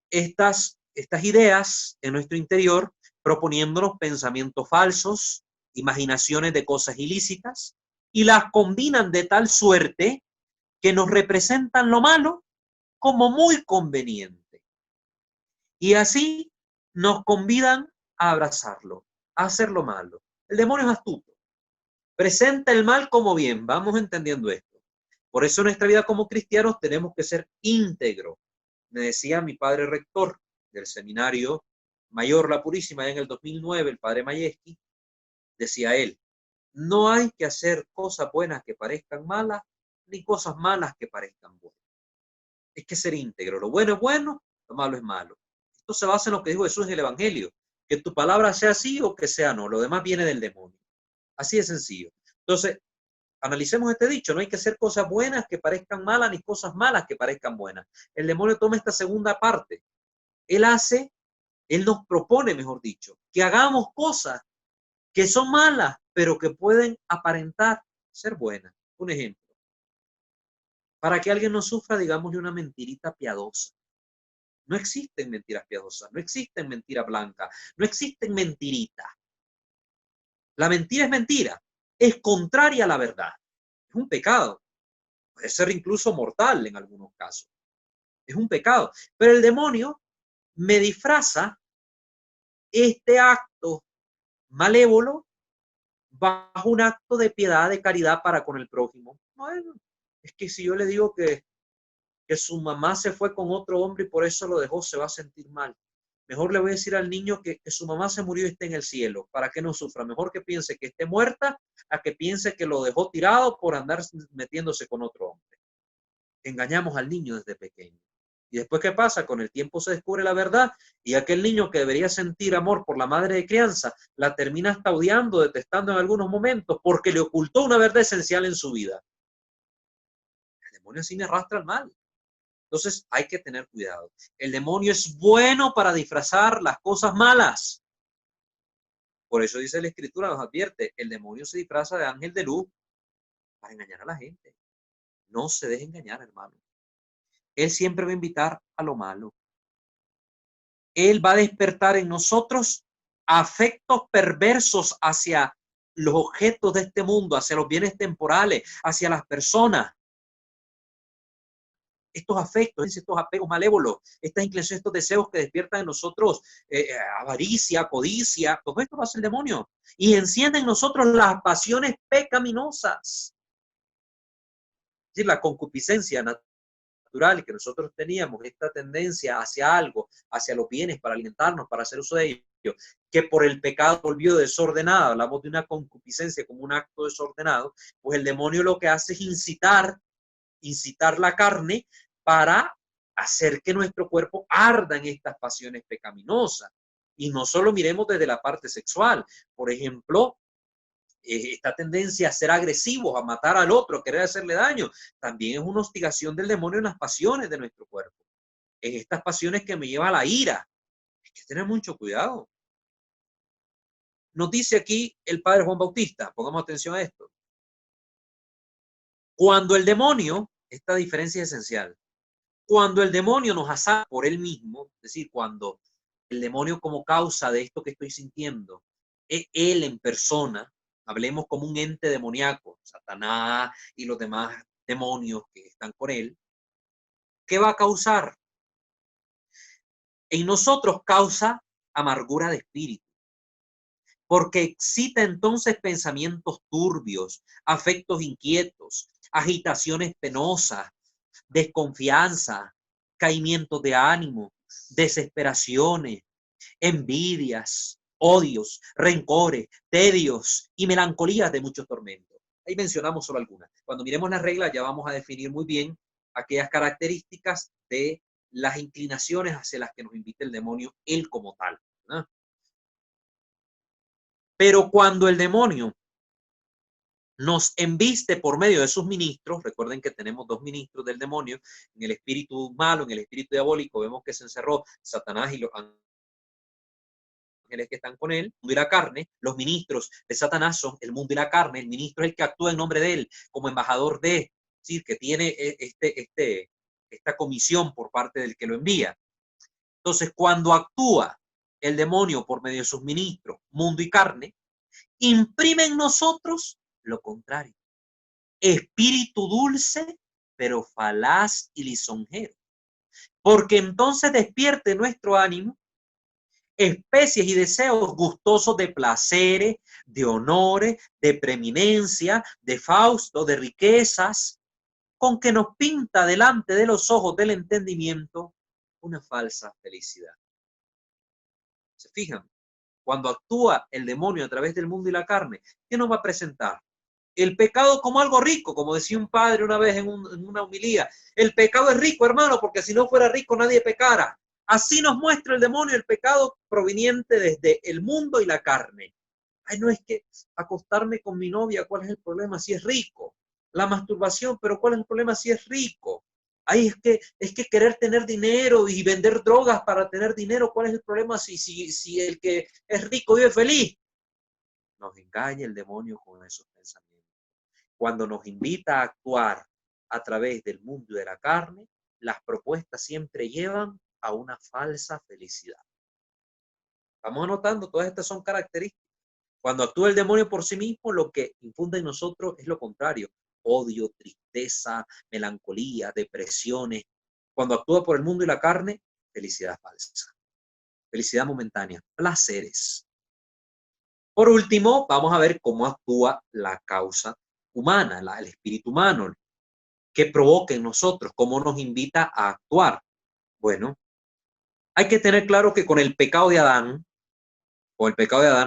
estas ideas en nuestro interior, proponiéndonos pensamientos falsos, imaginaciones de cosas ilícitas, y las combinan de tal suerte que nos representan lo malo como muy conveniente. Y así nos convidan a abrazarlo, a hacer lo malo. El demonio es astuto, presenta el mal como bien, vamos entendiendo esto. Por eso en nuestra vida como cristianos tenemos que ser íntegros. Me decía mi padre rector del seminario mayor La Purísima en el 2009, el padre Mayeski, decía él, no hay que hacer cosas buenas que parezcan malas, ni cosas malas que parezcan buenas. Es que ser íntegro, lo bueno es bueno, lo malo es malo. Esto se basa en lo que dijo Jesús en el Evangelio, que tu palabra sea sí o que sea no, lo demás viene del demonio. Así de sencillo. Entonces, analicemos este dicho, no hay que hacer cosas buenas que parezcan malas, ni cosas malas que parezcan buenas. El demonio toma esta segunda parte. Él nos propone, mejor dicho, que hagamos cosas que son malas, pero que pueden aparentar ser buenas. Un ejemplo, para que alguien no sufra, digámosle una mentirita piadosa. No existen mentiras piadosas, no existen mentiras blancas, no existen mentiritas. La mentira es mentira, es contraria a la verdad, es un pecado, puede ser incluso mortal en algunos casos, es un pecado. Pero el demonio me disfraza este acto malévolo bajo un acto de piedad, de caridad para con el prójimo. Bueno, es que si yo le digo que su mamá se fue con otro hombre y por eso lo dejó, se va a sentir mal. Mejor le voy a decir al niño que su mamá se murió y está en el cielo, para que no sufra. Mejor que piense que esté muerta a que piense que lo dejó tirado por andar metiéndose con otro hombre. Engañamos al niño desde pequeño. Y después, ¿qué pasa? Con el tiempo se descubre la verdad y aquel niño que debería sentir amor por la madre de crianza, la termina hasta odiando, detestando en algunos momentos porque le ocultó una verdad esencial en su vida. El demonio así me arrastra al mal. Entonces hay que tener cuidado. El demonio es bueno para disfrazar las cosas malas. Por eso dice la Escritura, nos advierte, el demonio se disfraza de ángel de luz para engañar a la gente. No se deje engañar, hermano. Él siempre va a invitar a lo malo. Él va a despertar en nosotros afectos perversos hacia los objetos de este mundo, hacia los bienes temporales, hacia las personas. Estos afectos, estos apegos malévolos, estas inclinaciones, estos deseos que despiertan en nosotros avaricia, codicia, todo esto lo hace el demonio. Y enciende en nosotros las pasiones pecaminosas. Es decir, la concupiscencia natural que nosotros teníamos, esta tendencia hacia algo, hacia los bienes, para alimentarnos, para hacer uso de ellos, que por el pecado volvió desordenada. Hablamos de una concupiscencia como un acto desordenado, pues el demonio lo que hace es incitar la carne para hacer que nuestro cuerpo arda en estas pasiones pecaminosas. Y no solo miremos desde la parte sexual, por ejemplo, esta tendencia a ser agresivos, a matar al otro, a querer hacerle daño, también es una hostigación del demonio en las pasiones de nuestro cuerpo, en estas pasiones que me lleva a la ira. Hay que tener mucho cuidado. Nos dice aquí el padre Juan Bautista, pongamos atención a esto. Cuando el demonio, esta diferencia es esencial, cuando el demonio nos asalta por él mismo, es decir, cuando el demonio como causa de esto que estoy sintiendo es él en persona, hablemos como un ente demoníaco, Satanás y los demás demonios que están con él, ¿qué va a causar? En nosotros causa amargura de espíritu, porque excita entonces pensamientos turbios, afectos inquietos, agitaciones penosas, desconfianza, caimientos de ánimo, desesperaciones, envidias, odios, rencores, tedios y melancolías de muchos tormentos. Ahí mencionamos solo algunas. Cuando miremos las reglas ya vamos a definir muy bien aquellas características de las inclinaciones hacia las que nos invita el demonio, él como tal, ¿no? Pero cuando el demonio nos embiste por medio de sus ministros, recuerden que tenemos dos ministros del demonio, en el espíritu malo, en el espíritu diabólico, vemos que se encerró Satanás y los ángeles que están con él, el mundo y la carne. Los ministros de Satanás son el mundo y la carne. El ministro es el que actúa en nombre de él como embajador de, es decir, que tiene esta comisión por parte del que lo envía. Entonces, cuando actúa el demonio por medio de sus ministros, mundo y carne, imprime en nosotros lo contrario. Espíritu dulce, pero falaz y lisonjero. Porque entonces despierte nuestro ánimo especies y deseos gustosos de placeres, de honores, de preeminencia, de fausto, de riquezas, con que nos pinta delante de los ojos del entendimiento una falsa felicidad. ¿Se fijan? Cuando actúa el demonio a través del mundo y la carne, ¿qué nos va a presentar? El pecado como algo rico, como decía un padre una vez en una homilía. El pecado es rico, hermano, porque si no fuera rico nadie pecara. Así nos muestra el demonio el pecado proveniente desde el mundo y la carne. Ay, no es que acostarme con mi novia, ¿cuál es el problema si es rico? La masturbación, pero ¿cuál es el problema si es rico? Ay, es que querer tener dinero y vender drogas para tener dinero, ¿cuál es el problema si el que es rico vive feliz? Nos engaña el demonio con esos pensamientos. Cuando nos invita a actuar a través del mundo de la carne, las propuestas siempre llevan a una falsa felicidad. Vamos anotando, todas estas son características. Cuando actúa el demonio por sí mismo, lo que infunde en nosotros es lo contrario. Odio, tristeza, melancolía, depresiones. Cuando actúa por el mundo y la carne, felicidad falsa. Felicidad momentánea, placeres. Por último, vamos a ver cómo actúa la causa humana, el espíritu humano, que provoca en nosotros, cómo nos invita a actuar. Bueno, hay que tener claro que con el pecado de Adán,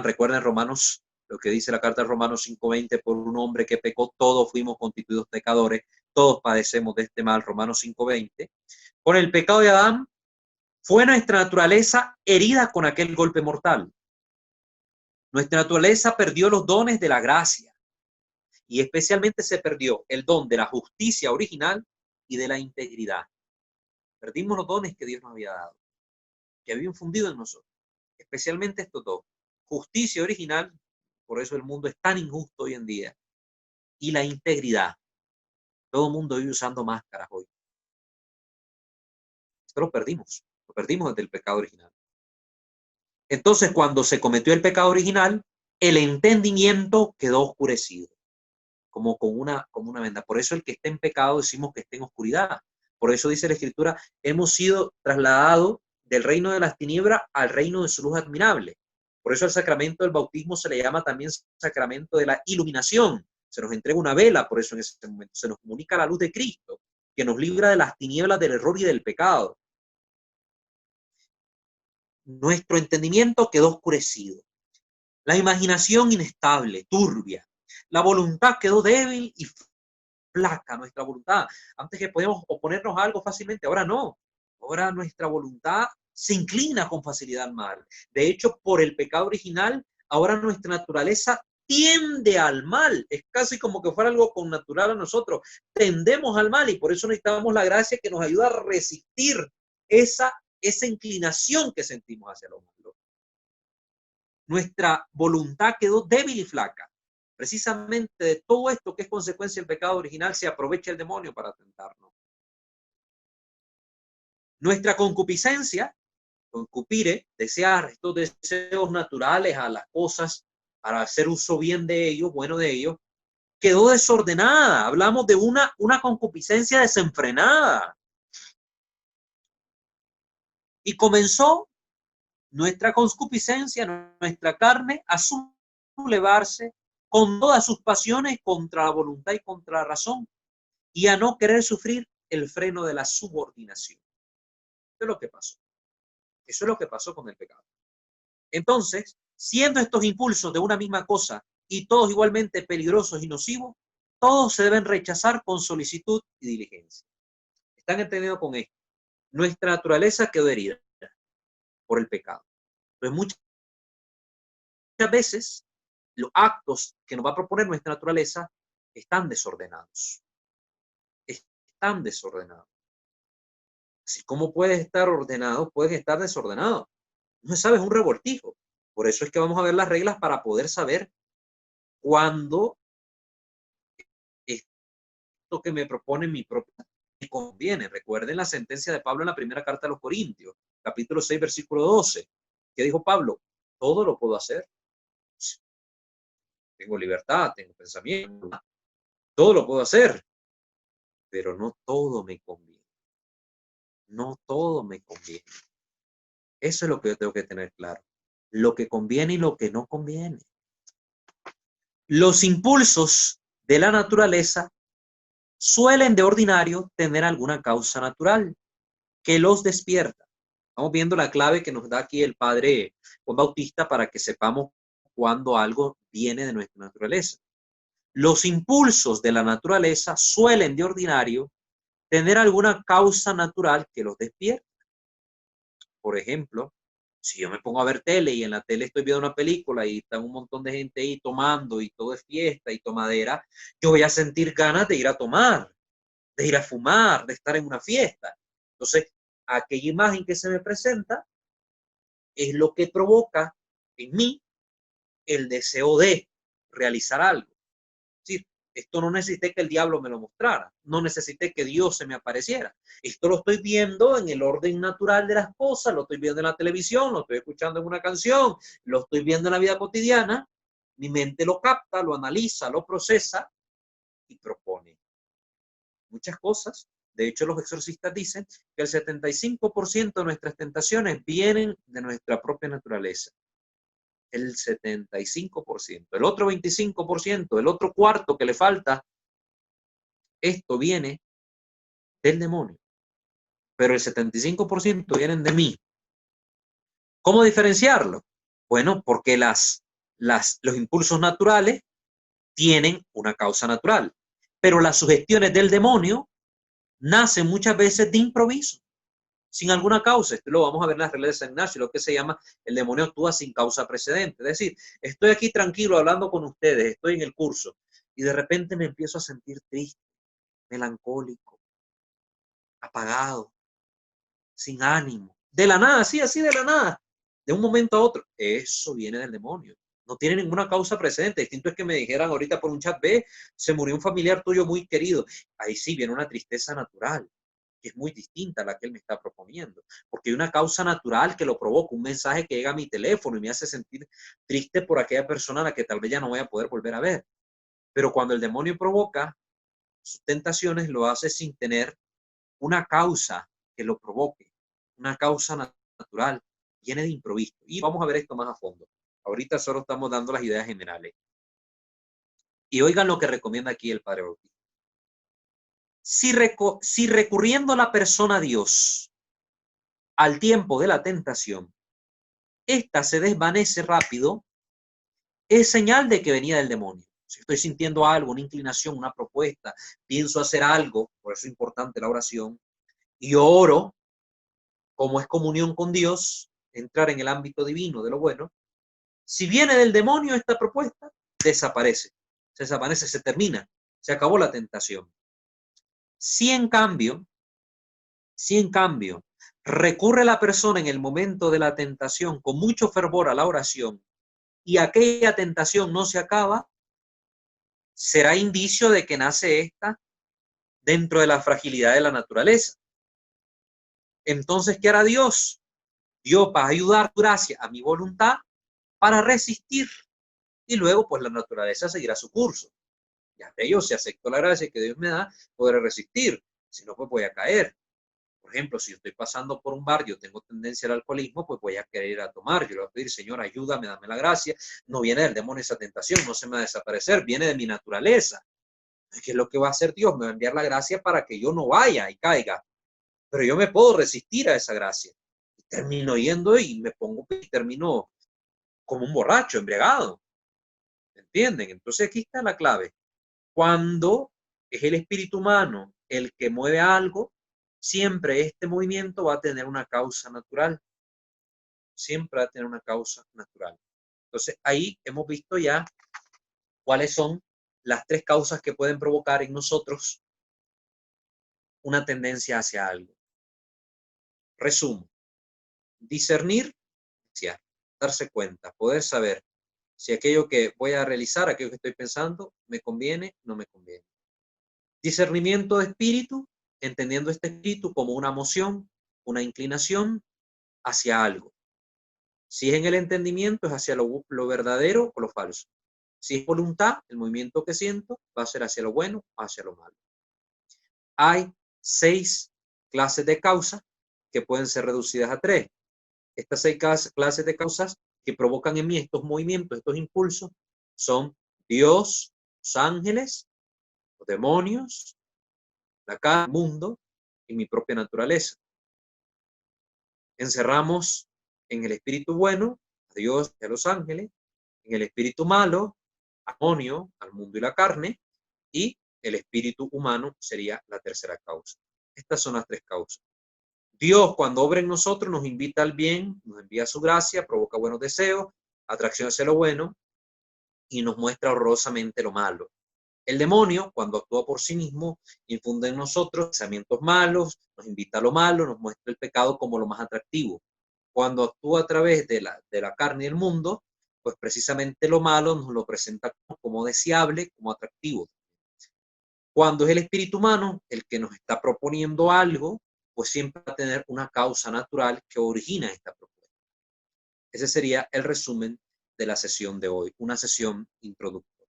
recuerden Romanos, lo que dice la carta de Romanos 5:20, por un hombre que pecó, todos fuimos constituidos pecadores, todos padecemos de este mal, Romanos 5:20. Con el pecado de Adán, fue nuestra naturaleza herida con aquel golpe mortal. Nuestra naturaleza perdió los dones de la gracia y especialmente se perdió el don de la justicia original y de la integridad. Perdimos los dones que Dios nos había dado, que había infundido en nosotros, especialmente estos dos: justicia original, por eso el mundo es tan injusto hoy en día, y la integridad. Todo el mundo vive usando máscaras hoy. Esto lo perdimos desde el pecado original. Entonces, cuando se cometió el pecado original, el entendimiento quedó oscurecido, como una venda. Por eso el que está en pecado decimos que está en oscuridad. Por eso dice la Escritura, hemos sido trasladados del reino de las tinieblas al reino de su luz admirable. Por eso el sacramento del bautismo se le llama también sacramento de la iluminación. Se nos entrega una vela, por eso en ese momento se nos comunica la luz de Cristo, que nos libra de las tinieblas del error y del pecado. Nuestro entendimiento quedó oscurecido. La imaginación inestable, turbia. La voluntad quedó débil y flaca, nuestra voluntad. Antes que podíamos oponernos a algo fácilmente, ahora no. Ahora nuestra voluntad se inclina con facilidad al mal. De hecho, por el pecado original, ahora nuestra naturaleza tiende al mal. Es casi como que fuera algo connatural a nosotros. Tendemos al mal y por eso necesitamos la gracia que nos ayuda a resistir esa inclinación que sentimos hacia lo malo. Nuestra voluntad quedó débil y flaca. Precisamente de todo esto que es consecuencia del pecado original se aprovecha el demonio para tentarnos. Nuestra concupiscencia, concupire, desear estos deseos naturales a las cosas para hacer uso bien de ellos, bueno de ellos, quedó desordenada. Hablamos de una concupiscencia desenfrenada. Y comenzó nuestra concupiscencia, nuestra carne, a sublevarse con todas sus pasiones contra la voluntad y contra la razón, y a no querer sufrir el freno de la subordinación. Eso es lo que pasó. Eso es lo que pasó con el pecado. Entonces, siendo estos impulsos de una misma cosa y todos igualmente peligrosos y nocivos, todos se deben rechazar con solicitud y diligencia. ¿Están entendiendo con esto? Nuestra naturaleza quedó herida por el pecado. Entonces, muchas veces los actos que nos va a proponer nuestra naturaleza están desordenados. Están desordenados. Así como puedes estar ordenado, puedes estar desordenado. No sabes, un revoltijo. Por eso es que vamos a ver las reglas para poder saber cuándo esto que me propone mi propia me conviene. Recuerden la sentencia de Pablo en la primera carta a los Corintios, capítulo 6, versículo 12, que dijo Pablo, todo lo puedo hacer. Tengo libertad, tengo pensamiento, todo lo puedo hacer, pero no todo me conviene. No todo me conviene. Eso es lo que yo tengo que tener claro. Lo que conviene y lo que no conviene. Los impulsos de la naturaleza suelen de ordinario tener alguna causa natural que los despierta. Estamos viendo la clave que nos da aquí el padre Juan Bautista para que sepamos cuando algo viene de nuestra naturaleza. Los impulsos de la naturaleza suelen de ordinario tener alguna causa natural que los despierta. Por ejemplo, si yo me pongo a ver tele y en la tele estoy viendo una película y está un montón de gente ahí tomando y todo es fiesta y tomadera, yo voy a sentir ganas de ir a tomar, de ir a fumar, de estar en una fiesta. Entonces, aquella imagen que se me presenta es lo que provoca en mí el deseo de realizar algo. Es decir, esto no necesité que el diablo me lo mostrara, no necesité que Dios se me apareciera. Esto lo estoy viendo en el orden natural de las cosas, lo estoy viendo en la televisión, lo estoy escuchando en una canción, lo estoy viendo en la vida cotidiana. Mi mente lo capta, lo analiza, lo procesa y propone muchas cosas. De hecho, los exorcistas dicen que el 75% de nuestras tentaciones vienen de nuestra propia naturaleza. El 75%. El otro 25%, el otro cuarto que le falta, esto viene del demonio. Pero el 75% vienen de mí. ¿Cómo diferenciarlo? Bueno, porque los impulsos naturales tienen una causa natural. Pero las sugestiones del demonio nacen muchas veces de improviso, sin alguna causa. Esto lo vamos a ver en las reglas de San Ignacio, lo que se llama el demonio actúa sin causa precedente. Es decir, estoy aquí tranquilo hablando con ustedes, estoy en el curso y de repente me empiezo a sentir triste, melancólico, apagado, sin ánimo. De la nada, así de la nada, de un momento a otro. Eso viene del demonio. No tiene ninguna causa precedente. Distinto es que me dijeran ahorita por un chat, ve, se murió un familiar tuyo muy querido. Ahí sí viene una tristeza natural, es muy distinta a la que él me está proponiendo, porque hay una causa natural que lo provoca, un mensaje que llega a mi teléfono y me hace sentir triste por aquella persona a la que tal vez ya no voy a poder volver a ver. Pero cuando el demonio provoca sus tentaciones, lo hace sin tener una causa que lo provoque, una causa natural, viene de improviso. Y vamos a ver esto más a fondo. Ahorita solo estamos dando las ideas generales. Y oigan lo que recomienda aquí el Padre Bautista. Si recurriendo la persona a Dios al tiempo de la tentación, esta se desvanece rápido, es señal de que venía del demonio. Si estoy sintiendo algo, una inclinación, una propuesta, pienso hacer algo, por eso es importante la oración, y oro, como es comunión con Dios, entrar en el ámbito divino de lo bueno, si viene del demonio esta propuesta, desaparece, se termina, se acabó la tentación. Si en cambio, recurre la persona en el momento de la tentación con mucho fervor a la oración y aquella tentación no se acaba, será indicio de que nace esta dentro de la fragilidad de la naturaleza. Entonces, ¿qué hará Dios? Dios va a ayudar, gracias a mi voluntad, para resistir. Y luego, pues la naturaleza seguirá su curso. Ya que yo, si acepto la gracia que Dios me da, podré resistir. Si no, pues voy a caer. Por ejemplo, si yo estoy pasando por un bar, yo tengo tendencia al alcoholismo, pues voy a querer ir a tomar. Yo le voy a pedir, Señor, ayúdame, dame la gracia. No viene del demonio esa tentación, no se me va a desaparecer, viene de mi naturaleza. ¿Qué es lo que va a hacer Dios? Me va a enviar la gracia para que yo no vaya y caiga. Pero yo me puedo resistir a esa gracia. Y termino yendo y me pongo y termino como un borracho, embriagado. ¿Entienden? Entonces aquí está la clave. Cuando es el espíritu humano el que mueve algo, siempre este movimiento va a tener una causa natural. Siempre va a tener una causa natural. Entonces ahí hemos visto ya cuáles son las tres causas que pueden provocar en nosotros una tendencia hacia algo. Resumo. Discernir, darse cuenta, poder saber si aquello que voy a realizar, aquello que estoy pensando, me conviene, no me conviene. Discernimiento de espíritu, entendiendo este espíritu como una emoción, una inclinación hacia algo. Si es en el entendimiento, es hacia lo verdadero o lo falso. Si es voluntad, el movimiento que siento va a ser hacia lo bueno o hacia lo malo. Hay 6 clases de causas que pueden ser reducidas a 3. Estas 6 clases de causas que provocan en mí estos movimientos, estos impulsos, son Dios, los ángeles, los demonios, la carne, el mundo y mi propia naturaleza. Encerramos en el espíritu bueno a Dios y a los ángeles, en el espíritu malo al demonio, al mundo y la carne, y el espíritu humano sería la tercera causa. Estas son las 3 causas. Dios, cuando obra en nosotros, nos invita al bien, nos envía su gracia, provoca buenos deseos, atracción hacia lo bueno y nos muestra horrorosamente lo malo. El demonio, cuando actúa por sí mismo, infunde en nosotros pensamientos malos, nos invita a lo malo, nos muestra el pecado como lo más atractivo. Cuando actúa a través de la carne y el mundo, pues precisamente lo malo nos lo presenta como deseable, como atractivo. Cuando es el espíritu humano el que nos está proponiendo algo, pues siempre va a tener una causa natural que origina esta propuesta. Ese sería el resumen de la sesión de hoy, una sesión introductoria.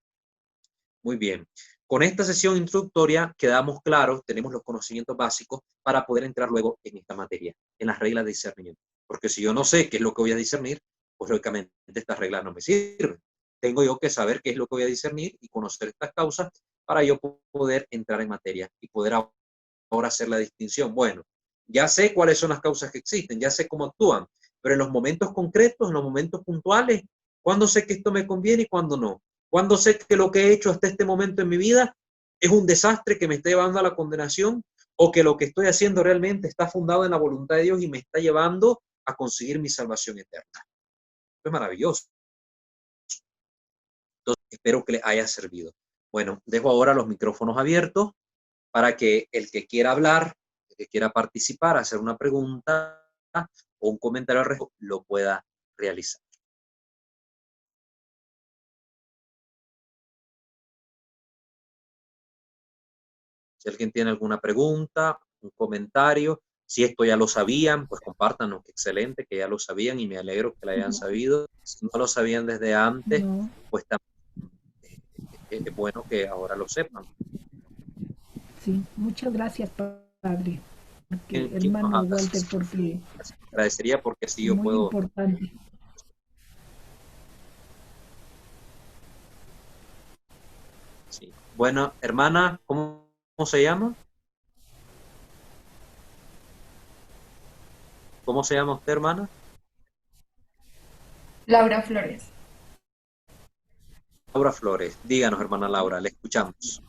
Muy bien. Con esta sesión introductoria quedamos claros, tenemos los conocimientos básicos para poder entrar luego en esta materia, en las reglas de discernimiento. Porque si yo no sé qué es lo que voy a discernir, pues lógicamente estas reglas no me sirven. Tengo yo que saber qué es lo que voy a discernir y conocer estas causas para yo poder entrar en materia y poder ahora hacer la distinción. Bueno, ya sé cuáles son las causas que existen, ya sé cómo actúan, pero en los momentos concretos, en los momentos puntuales, ¿cuándo sé que esto me conviene y cuándo no? ¿Cuándo sé que lo que he hecho hasta este momento en mi vida es un desastre que me está llevando a la condenación o que lo que estoy haciendo realmente está fundado en la voluntad de Dios y me está llevando a conseguir mi salvación eterna? Esto es maravilloso. Entonces, espero que les haya servido. Bueno, dejo ahora los micrófonos abiertos para que el que quiera hablar, el que quiera participar, hacer una pregunta o un comentario al respecto, lo pueda realizar. Si alguien tiene alguna pregunta un comentario. Si esto ya lo sabían, pues compártanos, que excelente, que ya lo sabían y me alegro que lo hayan sabido. Si no lo sabían desde antes,
No.
pues también es bueno que ahora lo sepan.
Sí, muchas gracias, padre, porque,
¿Quién
hermano
más
Walter, porque
agradecería? Porque así yo
muy
puedo.
importante.
Sí. Bueno, hermana, ¿cómo se llama? ¿Cómo se llama usted, hermana?
Laura Flores.
Laura Flores. Díganos, hermana Laura, le escuchamos.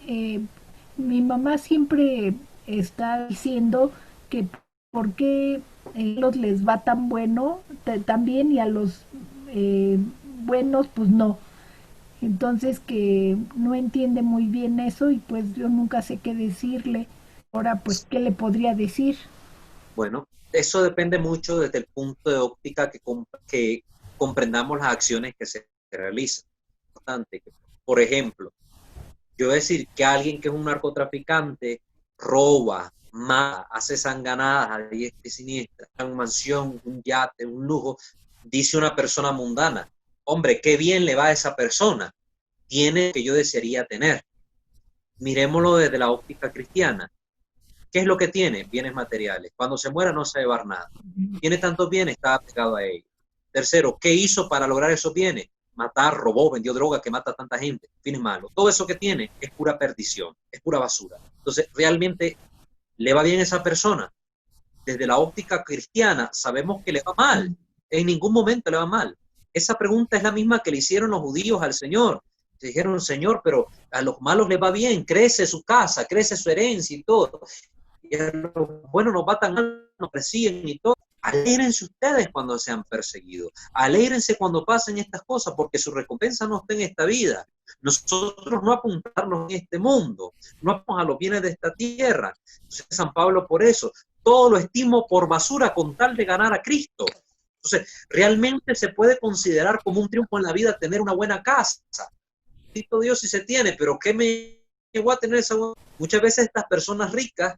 Eh, Mi mamá siempre está diciendo que por qué los les va tan bueno, tan bien y a los eh, buenos pues no. Entonces que no entiende muy bien eso y pues yo nunca sé qué decirle. Ahora pues qué le podría decir.
Bueno, eso depende mucho desde el punto de óptica que comprendamos las acciones que se realizan. Importante que, por ejemplo, yo decir que alguien que es un narcotraficante roba, mata, hace sanganadas a diestra y siniestra, una mansión, un yate, un lujo, dice una persona mundana. Hombre, qué bien le va a esa persona. Tiene lo que yo desearía tener. Miremoslo desde la óptica cristiana. ¿Qué es lo que tiene? Bienes materiales. Cuando se muera no se va a llevar nada. Tiene tantos bienes, está apegado a ellos. Tercero, ¿qué hizo para lograr esos bienes? Matar, robó, vendió droga que mata a tanta gente. Fines malos. Todo eso que tiene es pura perdición, es pura basura. Entonces, ¿realmente le va bien a esa persona? Desde la óptica cristiana sabemos que le va mal. En ningún momento le va mal. Esa pregunta es la misma que le hicieron los judíos al Señor. Le dijeron, Señor, pero a los malos les va bien, crece su casa, crece su herencia y todo. Y a los buenos nos va tan mal, nos persiguen y todo. Alégrense ustedes cuando sean perseguidos. Alégrense cuando pasen estas cosas, porque su recompensa no está en esta vida. Nosotros no apuntarnos en este mundo, no apuntamos a los bienes de esta tierra. Entonces, San Pablo, por eso, todo lo estimo por basura con tal de ganar a Cristo. Entonces, realmente se puede considerar como un triunfo en la vida tener una buena casa. Cristo Dios sí se tiene, pero ¿qué me llevó a tener esa buena? Muchas veces estas personas ricas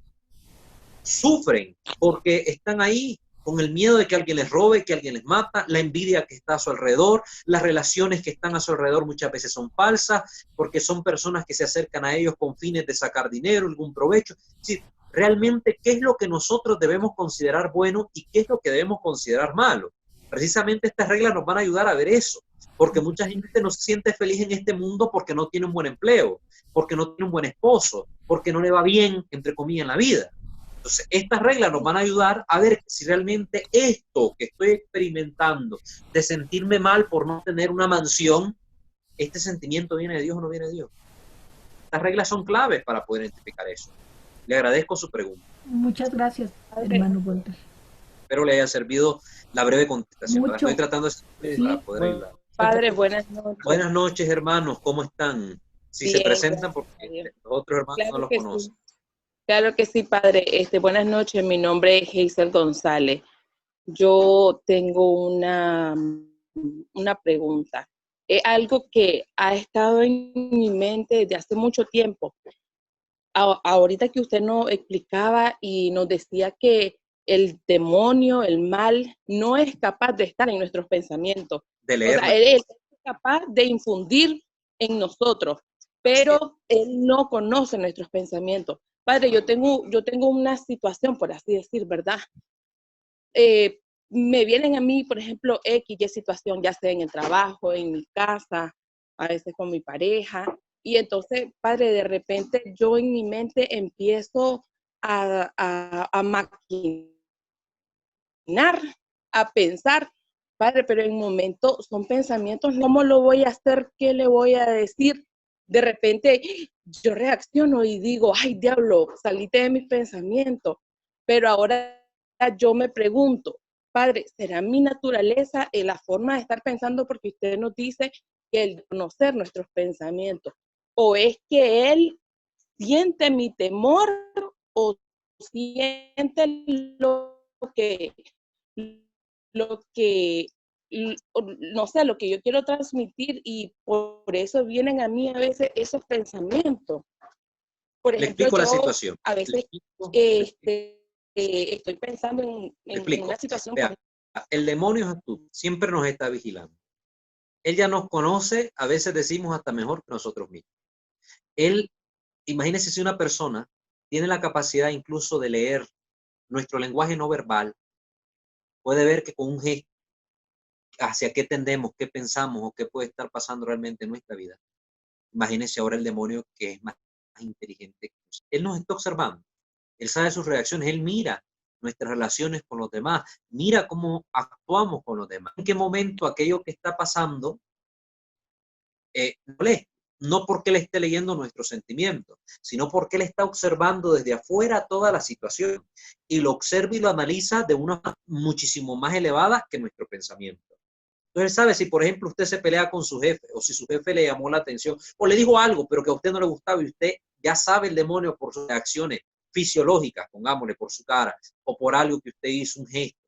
sufren porque están ahí con el miedo de que alguien les robe, que alguien les mata, la envidia que está a su alrededor, las relaciones que están a su alrededor muchas veces son falsas, porque son personas que se acercan a ellos con fines de sacar dinero, algún provecho. Es decir, realmente, ¿qué es lo que nosotros debemos considerar bueno y qué es lo que debemos considerar malo? Precisamente estas reglas nos van a ayudar a ver eso, porque mucha gente no se siente feliz en este mundo porque no tiene un buen empleo, porque no tiene un buen esposo, porque no le va bien, entre comillas, en la vida. Entonces, estas reglas nos van a ayudar a ver si realmente esto que estoy experimentando de sentirme mal por no tener una mansión, este sentimiento viene de Dios o no viene de Dios. Estas reglas son claves para poder identificar eso. Le agradezco su pregunta.
Muchas gracias,
Padre,
hermano Walter.
Espero le haya servido la breve contestación. La estoy
Mucho,
tratando de para
sí.
poder ayudar.
padre, buenas noches.
Buenas noches, hermanos. ¿Cómo están? Si se
Bien,
presentan,
gracias a
porque
Dios.
los otros hermanos no
Claro
los
que sí.
conocen.
Claro que sí, padre. Buenas noches. Mi nombre es Hazel González. Yo tengo una pregunta. Es algo que ha estado en mi mente desde hace mucho tiempo. Ahorita que usted nos explicaba y nos decía que el demonio, el mal, no es capaz de estar en nuestros pensamientos.
De
O
leer
sea,
la
él es capaz de infundir en nosotros, pero él no conoce nuestros pensamientos. Padre, yo tengo una situación, por así decir, ¿verdad? Me vienen a mí, por ejemplo, X, Y situación, ya sea en el trabajo, en mi casa, a veces con mi pareja, y entonces, padre, de repente yo en mi mente empiezo a maquinar, a pensar, padre, pero en el momento son pensamientos, ¿cómo lo voy a hacer? ¿Qué le voy a decir? De repente yo reacciono y digo, ay, diablo, salite de mis pensamientos, pero ahora yo me pregunto, padre, ¿será mi naturaleza la forma de estar pensando? Porque usted nos dice que el conocer nuestros pensamientos, o es que él siente mi temor o siente que, lo que, no sé, lo que yo quiero transmitir y por eso vienen a mí a veces esos pensamientos. Por
Le
ejemplo,
explico la
yo
situación.
a
Le
veces
explico.
estoy pensando
Le
en
explico.
una situación
Vea, el demonio es astuto, siempre nos está vigilando. Él ya nos conoce, a veces decimos hasta mejor que nosotros mismos. Él, imagínese si una persona tiene la capacidad incluso de leer nuestro lenguaje no verbal, puede ver que con un gesto hacia qué tendemos, qué pensamos o qué puede estar pasando realmente en nuestra vida. Imagínese ahora el demonio que es más inteligente. Él nos está observando, él sabe sus reacciones, él mira nuestras relaciones con los demás, mira cómo actuamos con los demás, en qué momento aquello que está pasando no lee, no porque él esté leyendo nuestros sentimientos, sino porque él está observando desde afuera toda la situación y lo observa y lo analiza de una forma muchísimo más elevada que nuestro pensamiento. Entonces él sabe si, por ejemplo, usted se pelea con su jefe o si su jefe le llamó la atención o le dijo algo, pero que a usted no le gustaba y usted ya sabe el demonio por sus reacciones fisiológicas, pongámosle, por su cara o por algo que usted hizo, un gesto.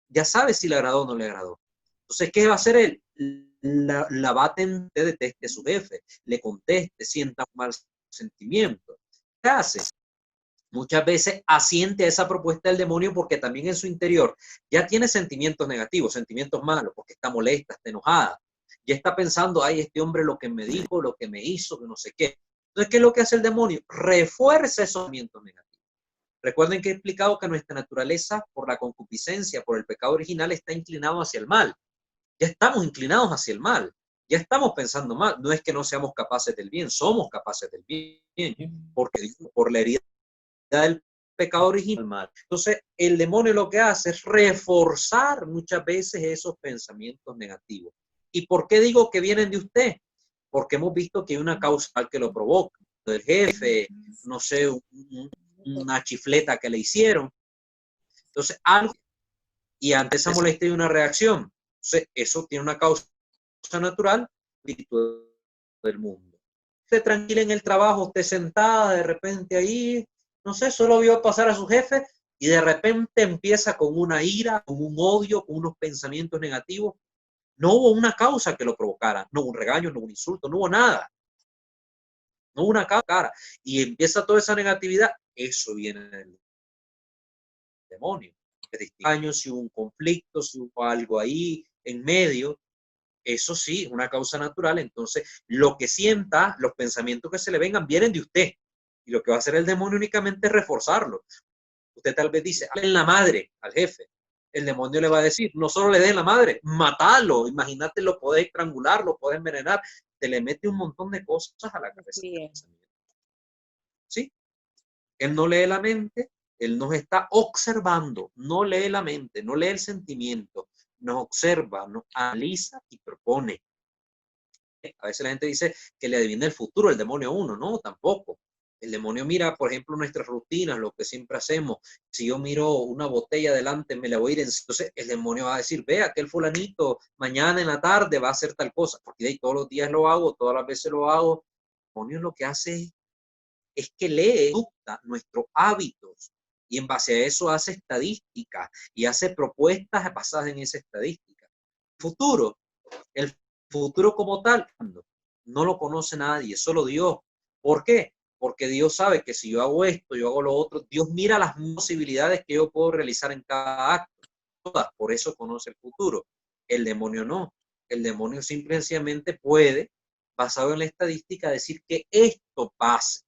Ya sabe si le agradó o no le agradó. Entonces, ¿qué va a hacer él? La va a atender, deteste a su jefe, le conteste, sienta un mal sentimiento. ¿Qué hace? Muchas veces asiente a esa propuesta del demonio porque también en su interior ya tiene sentimientos negativos, sentimientos malos, porque está molesta, está enojada. Ya está pensando, ay, este hombre lo que me dijo, lo que me hizo, que no sé qué. Entonces, ¿qué es lo que hace el demonio? Refuerza esos sentimientos negativos. Recuerden que he explicado que nuestra naturaleza, por la concupiscencia, por el pecado original, está inclinado hacia el mal. Ya estamos inclinados hacia el mal. Ya estamos pensando mal. No es que no seamos capaces del bien, somos capaces del bien, porque por la herida del pecado original mal. Entonces, el demonio lo que hace es reforzar muchas veces esos pensamientos negativos. ¿Y por qué digo que vienen de usted? Porque hemos visto que hay una causa que lo provoca. El jefe, no sé, una chifleta que le hicieron. Entonces, algo, y ante esa molestia hay una reacción. Entonces, eso tiene una causa natural del mundo. Usted tranquila en el trabajo, usted sentada, de repente ahí, no sé, solo vio pasar a su jefe y de repente empieza con una ira, con un odio, con unos pensamientos negativos. No hubo una causa que lo provocara, no hubo un regaño, no hubo un insulto, no hubo nada. No hubo una cara. Y empieza toda esa negatividad, eso viene del demonio. De años, si hubo un conflicto, si hubo algo ahí en medio, eso sí, es una causa natural. Entonces, lo que sienta, los pensamientos que se le vengan, vienen de usted. Y lo que va a hacer el demonio únicamente es reforzarlo. Usted tal vez dice, en la madre al jefe. El demonio le va a decir, no solo le den la madre, matalo. Imagínate, lo podés estrangular, lo podés envenenar. Te le mete un montón de cosas a la cabeza. ¿Sí? Él no lee la mente, él nos está observando, no lee la mente, no lee el sentimiento, nos observa, nos analiza y propone. A veces la gente dice que le adivina el futuro el demonio a uno, no, tampoco. El demonio mira, por ejemplo, nuestras rutinas, lo que siempre hacemos. Si yo miro una botella delante, me la voy a ir encima. Entonces el demonio va a decir, ve, aquel fulanito mañana en la tarde va a hacer tal cosa. Porque de ahí todos los días lo hago, todas las veces lo hago. El demonio lo que hace es que lee nuestros hábitos y en base a eso hace estadísticas y hace propuestas basadas en esa estadística. El futuro como tal, no lo conoce nadie, solo Dios. ¿Por qué? Porque Dios sabe que si yo hago esto, yo hago lo otro, Dios mira las posibilidades que yo puedo realizar en cada acto. Todas, por eso conoce el futuro. El demonio no. El demonio simplemente puede, basado en la estadística, decir que esto pase.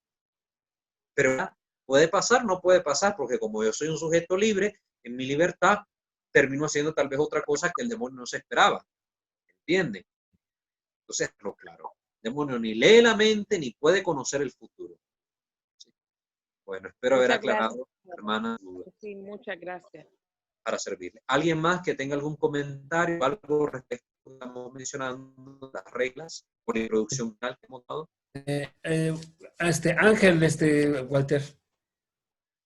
Pero puede pasar, no puede pasar, porque como yo soy un sujeto libre, en mi libertad, termino haciendo tal vez otra cosa que el demonio no se esperaba. ¿Entienden? Entonces, lo claro, el demonio ni lee la mente ni puede conocer el futuro. ¿Sí? Bueno, espero haber aclarado, hermana.
Sí, muchas gracias.
Para servirle. ¿Alguien más que tenga algún comentario, algo respecto a lo que estamos mencionando, las reglas por la introducción que hemos dado?
Ángel, Walter.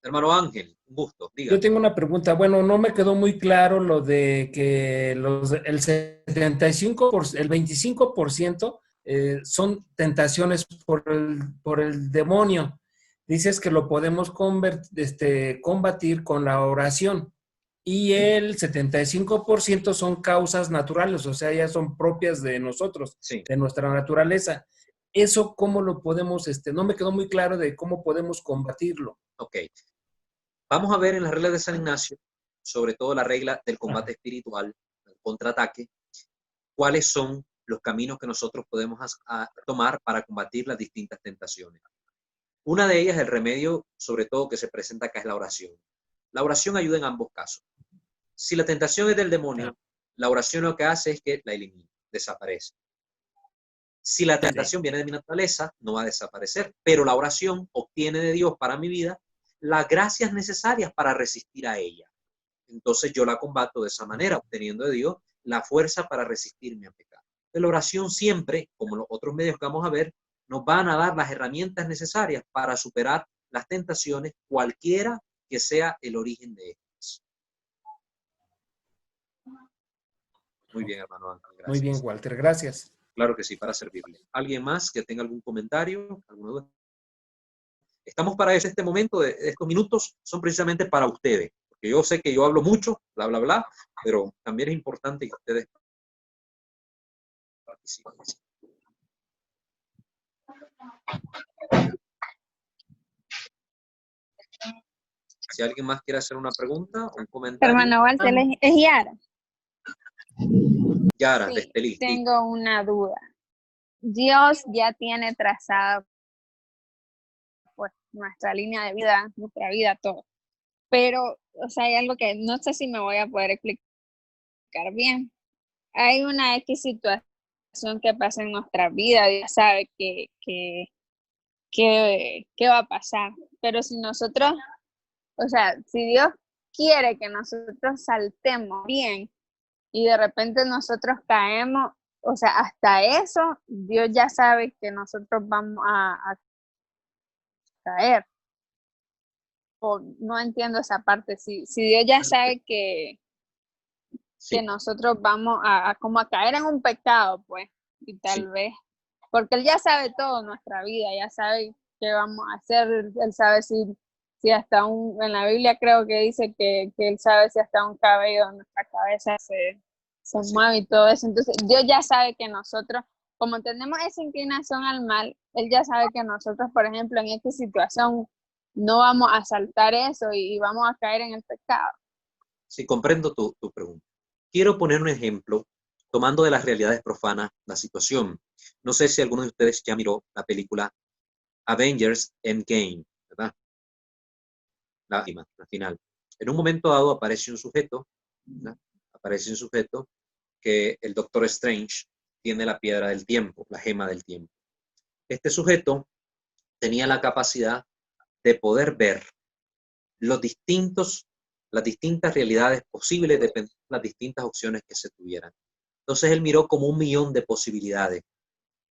Hermano Ángel, un gusto, diga.
Yo tengo una pregunta. Bueno, no me quedó muy claro lo de que el 25% son tentaciones por el demonio. Dices que lo podemos combatir con la oración. Y el 75% son causas naturales, o sea, ya son propias de nosotros,
sí,
de nuestra naturaleza. ¿Eso cómo lo podemos, no me quedó muy claro de cómo podemos combatirlo?
Ok. Vamos a ver en las reglas de San Ignacio, sobre todo la regla del combate espiritual, el contraataque, cuáles son los caminos que nosotros podemos tomar para combatir las distintas tentaciones. Una de ellas, el remedio, sobre todo que se presenta acá, es la oración. La oración ayuda en ambos casos. Si la tentación es del demonio, la oración lo que hace es que la elimina, desaparece. Si la tentación viene de mi naturaleza, no va a desaparecer, pero la oración obtiene de Dios para mi vida las gracias necesarias para resistir a ella. Entonces yo la combato de esa manera, obteniendo de Dios la fuerza para resistirme a pecar. La oración siempre, como los otros medios que vamos a ver, nos van a dar las herramientas necesarias para superar las tentaciones, cualquiera que sea el origen de ellas. Muy bien, hermano Ángel, gracias.
Muy bien, Walter, gracias.
Claro que sí, para servirle. ¿Alguien más que tenga algún comentario, alguna duda? Estamos para eso. Este momento, de estos minutos, son precisamente para ustedes. Porque yo sé que yo hablo mucho, bla, bla, bla, pero también es importante que ustedes participen. Si alguien más quiere hacer una pregunta o un comentario.
Hermano Walter, es Yara.
Yara,
Sí,
de Estelí.
tengo una duda. Dios ya tiene trazada pues nuestra línea de vida, nuestra vida, todo. Pero, o sea, hay algo que no sé si me voy a poder explicar bien. Hay una X situación que pasa en nuestra vida, Dios sabe qué va a pasar. Pero si nosotros, o sea, si Dios quiere que nosotros saltemos bien y de repente nosotros caemos, o sea, hasta eso, Dios ya sabe que nosotros vamos a caer. O no entiendo esa parte. Si Dios ya sabe que nosotros vamos como a caer en un pecado, pues, y tal vez, porque Él ya sabe todo nuestra vida, ya sabe qué vamos a hacer, Él sabe si hasta en la Biblia creo que dice que Él sabe si hasta un cabello de nuestra cabeza se mueve y todo eso. Entonces, Dios ya sabe que nosotros, como tenemos esa inclinación al mal, Él ya sabe que nosotros, por ejemplo, en esta situación, no vamos a saltar eso y vamos a caer en el pecado.
Sí, comprendo tu pregunta. Quiero poner un ejemplo, tomando de las realidades profanas la situación. No sé si alguno de ustedes ya miró la película Avengers Endgame, ¿verdad? La final. En un momento dado aparece un sujeto, ¿verdad? Aparece un sujeto que el Doctor Strange tiene la piedra del tiempo, la gema del tiempo. Este sujeto tenía la capacidad de poder ver las distintas realidades posibles dependiendo de las distintas opciones que se tuvieran. Entonces él miró como 1.000.000 de posibilidades.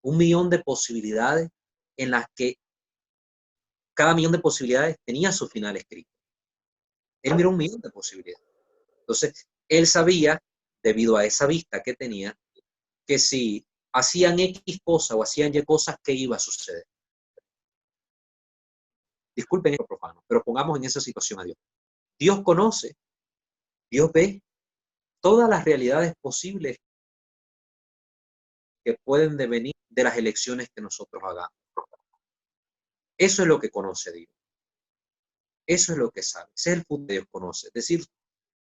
1.000.000 de posibilidades en las que cada 1.000.000 de posibilidades tenía su final escrito. Él miró 1.000.000 de posibilidades. Entonces él sabía, debido a esa vista que tenía, que si hacían X cosas o hacían Y cosas, ¿qué iba a suceder? Disculpen esto profano, pero pongamos en esa situación a Dios. Dios conoce, Dios ve todas las realidades posibles que pueden devenir de las elecciones que nosotros hagamos. Eso es lo que conoce Dios. Eso es lo que sabe. Ese es el futuro que Dios conoce. Es decir,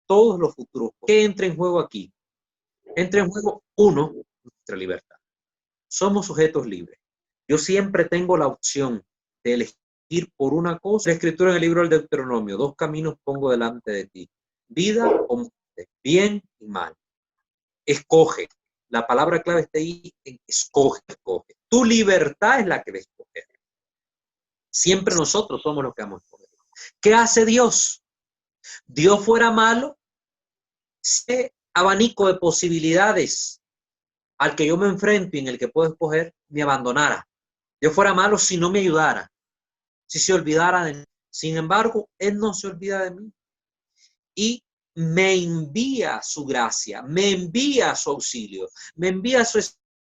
todos los futuros. ¿Qué entra en juego aquí? Entra en juego, uno, nuestra libertad. Somos sujetos libres. Yo siempre tengo la opción de elegir por una cosa. La escritura en el libro del Deuteronomio, 2 caminos pongo delante de ti. Vida o muerte, bien y mal. Escoge. La palabra clave está ahí en escoge, escoge. Tu libertad es la que debes escoger. Siempre nosotros somos los que vamos a escoger. ¿Qué hace Dios? Dios fuera malo, ese abanico de posibilidades al que yo me enfrento y en el que puedo escoger, me abandonara. Dios fuera malo si no me ayudara, si se olvidara de mí. Sin embargo, Él no se olvida de mí. Y me envía su gracia, me envía su auxilio, me envía su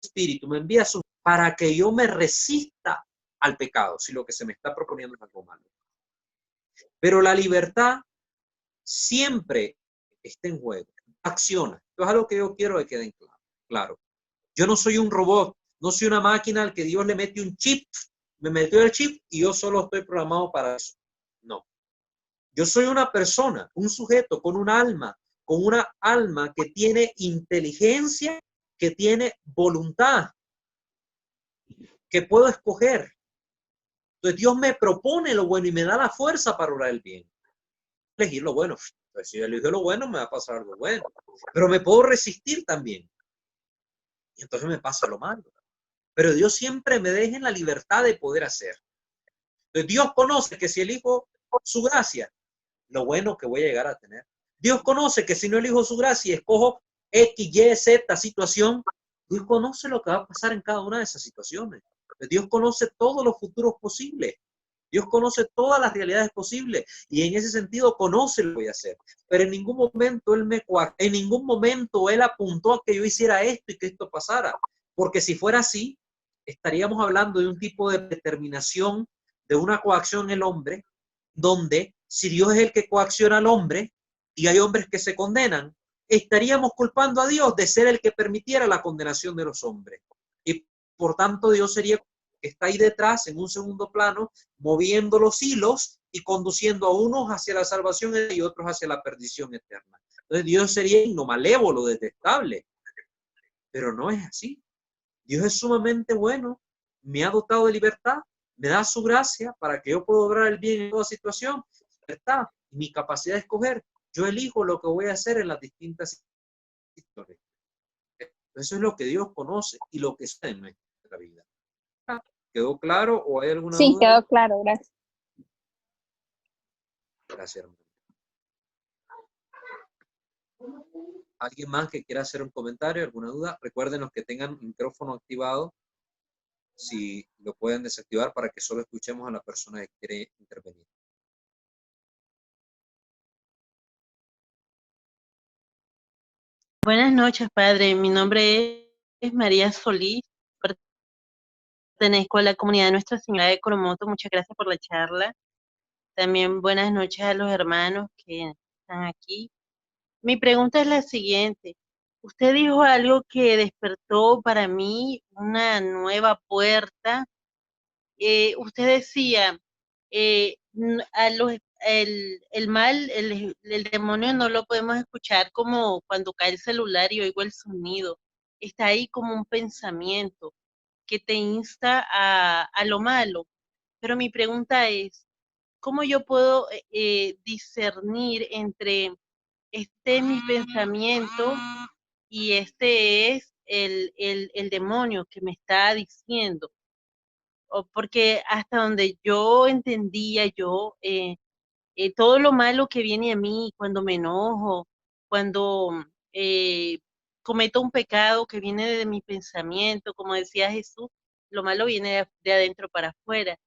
espíritu, me envía su... para que yo me resista al pecado, si lo que se me está proponiendo es algo malo. Pero la libertad siempre está en juego, acciona. Esto es algo que yo quiero que quede claro. Yo no soy un robot, No soy una máquina al que Dios le mete un chip, me metió el chip y yo solo estoy programado para eso. No. Yo soy una persona, un sujeto con una alma que tiene inteligencia, que tiene voluntad, que puedo escoger. Entonces Dios me propone lo bueno y me da la fuerza para obrar el bien. Elegir lo bueno. Pues si yo elijo lo bueno, me va a pasar algo bueno. Pero me puedo resistir también. Y entonces me pasa lo malo. Pero Dios siempre me deja en la libertad de poder hacer. Entonces Dios conoce que si elijo su gracia, lo bueno que voy a llegar a tener. Dios conoce que si no elijo su gracia y escojo X, Y, Z situación, Dios conoce lo que va a pasar en cada una de esas situaciones. Dios conoce todos los futuros posibles. Dios conoce todas las realidades posibles y en ese sentido conoce lo que voy a hacer. Pero en ningún momento en ningún momento Él apuntó a que yo hiciera esto y que esto pasara. Porque si fuera así, estaríamos hablando de un tipo de determinación, de una coacción en el hombre, donde si Dios es el que coacciona al hombre y hay hombres que se condenan, estaríamos culpando a Dios de ser el que permitiera la condenación de los hombres. Y por tanto Dios sería está ahí detrás en un segundo plano, moviendo los hilos y conduciendo a unos hacia la salvación y otros hacia la perdición eterna. Entonces Dios sería malévolo, detestable, pero no es así. Dios es sumamente bueno, me ha dotado de libertad, me da su gracia para que yo pueda obrar el bien en toda situación, libertad, mi capacidad de escoger. Yo elijo lo que voy a hacer en las distintas historias. Eso es lo que Dios conoce y lo que está en nuestra vida. ¿Quedó claro o hay alguna duda?
Sí, quedó claro, gracias.
Gracias, hermano. ¿Alguien más que quiera hacer un comentario, alguna duda? Recuerden los que tengan micrófono activado, si lo pueden desactivar para que solo escuchemos a la persona que quiere intervenir.
Buenas noches, padre. Mi nombre es María Solís. Pertenezco a la comunidad de Nuestra Señora de Coromoto. Muchas gracias por la charla. También buenas noches a los hermanos que están aquí. Mi pregunta es la siguiente. Usted dijo algo que despertó para mí una nueva puerta. Usted decía, el mal, el demonio no lo podemos escuchar como cuando cae el celular y oigo el sonido. Está ahí como un pensamiento que te insta a lo malo. Pero mi pregunta es, ¿cómo yo puedo discernir entre este es mi pensamiento y este es el demonio que me está diciendo? Porque hasta donde yo entendía, todo lo malo que viene a mí cuando me enojo, cuando eh, cometo un pecado que viene de mi pensamiento, como decía Jesús, lo malo viene de adentro para afuera.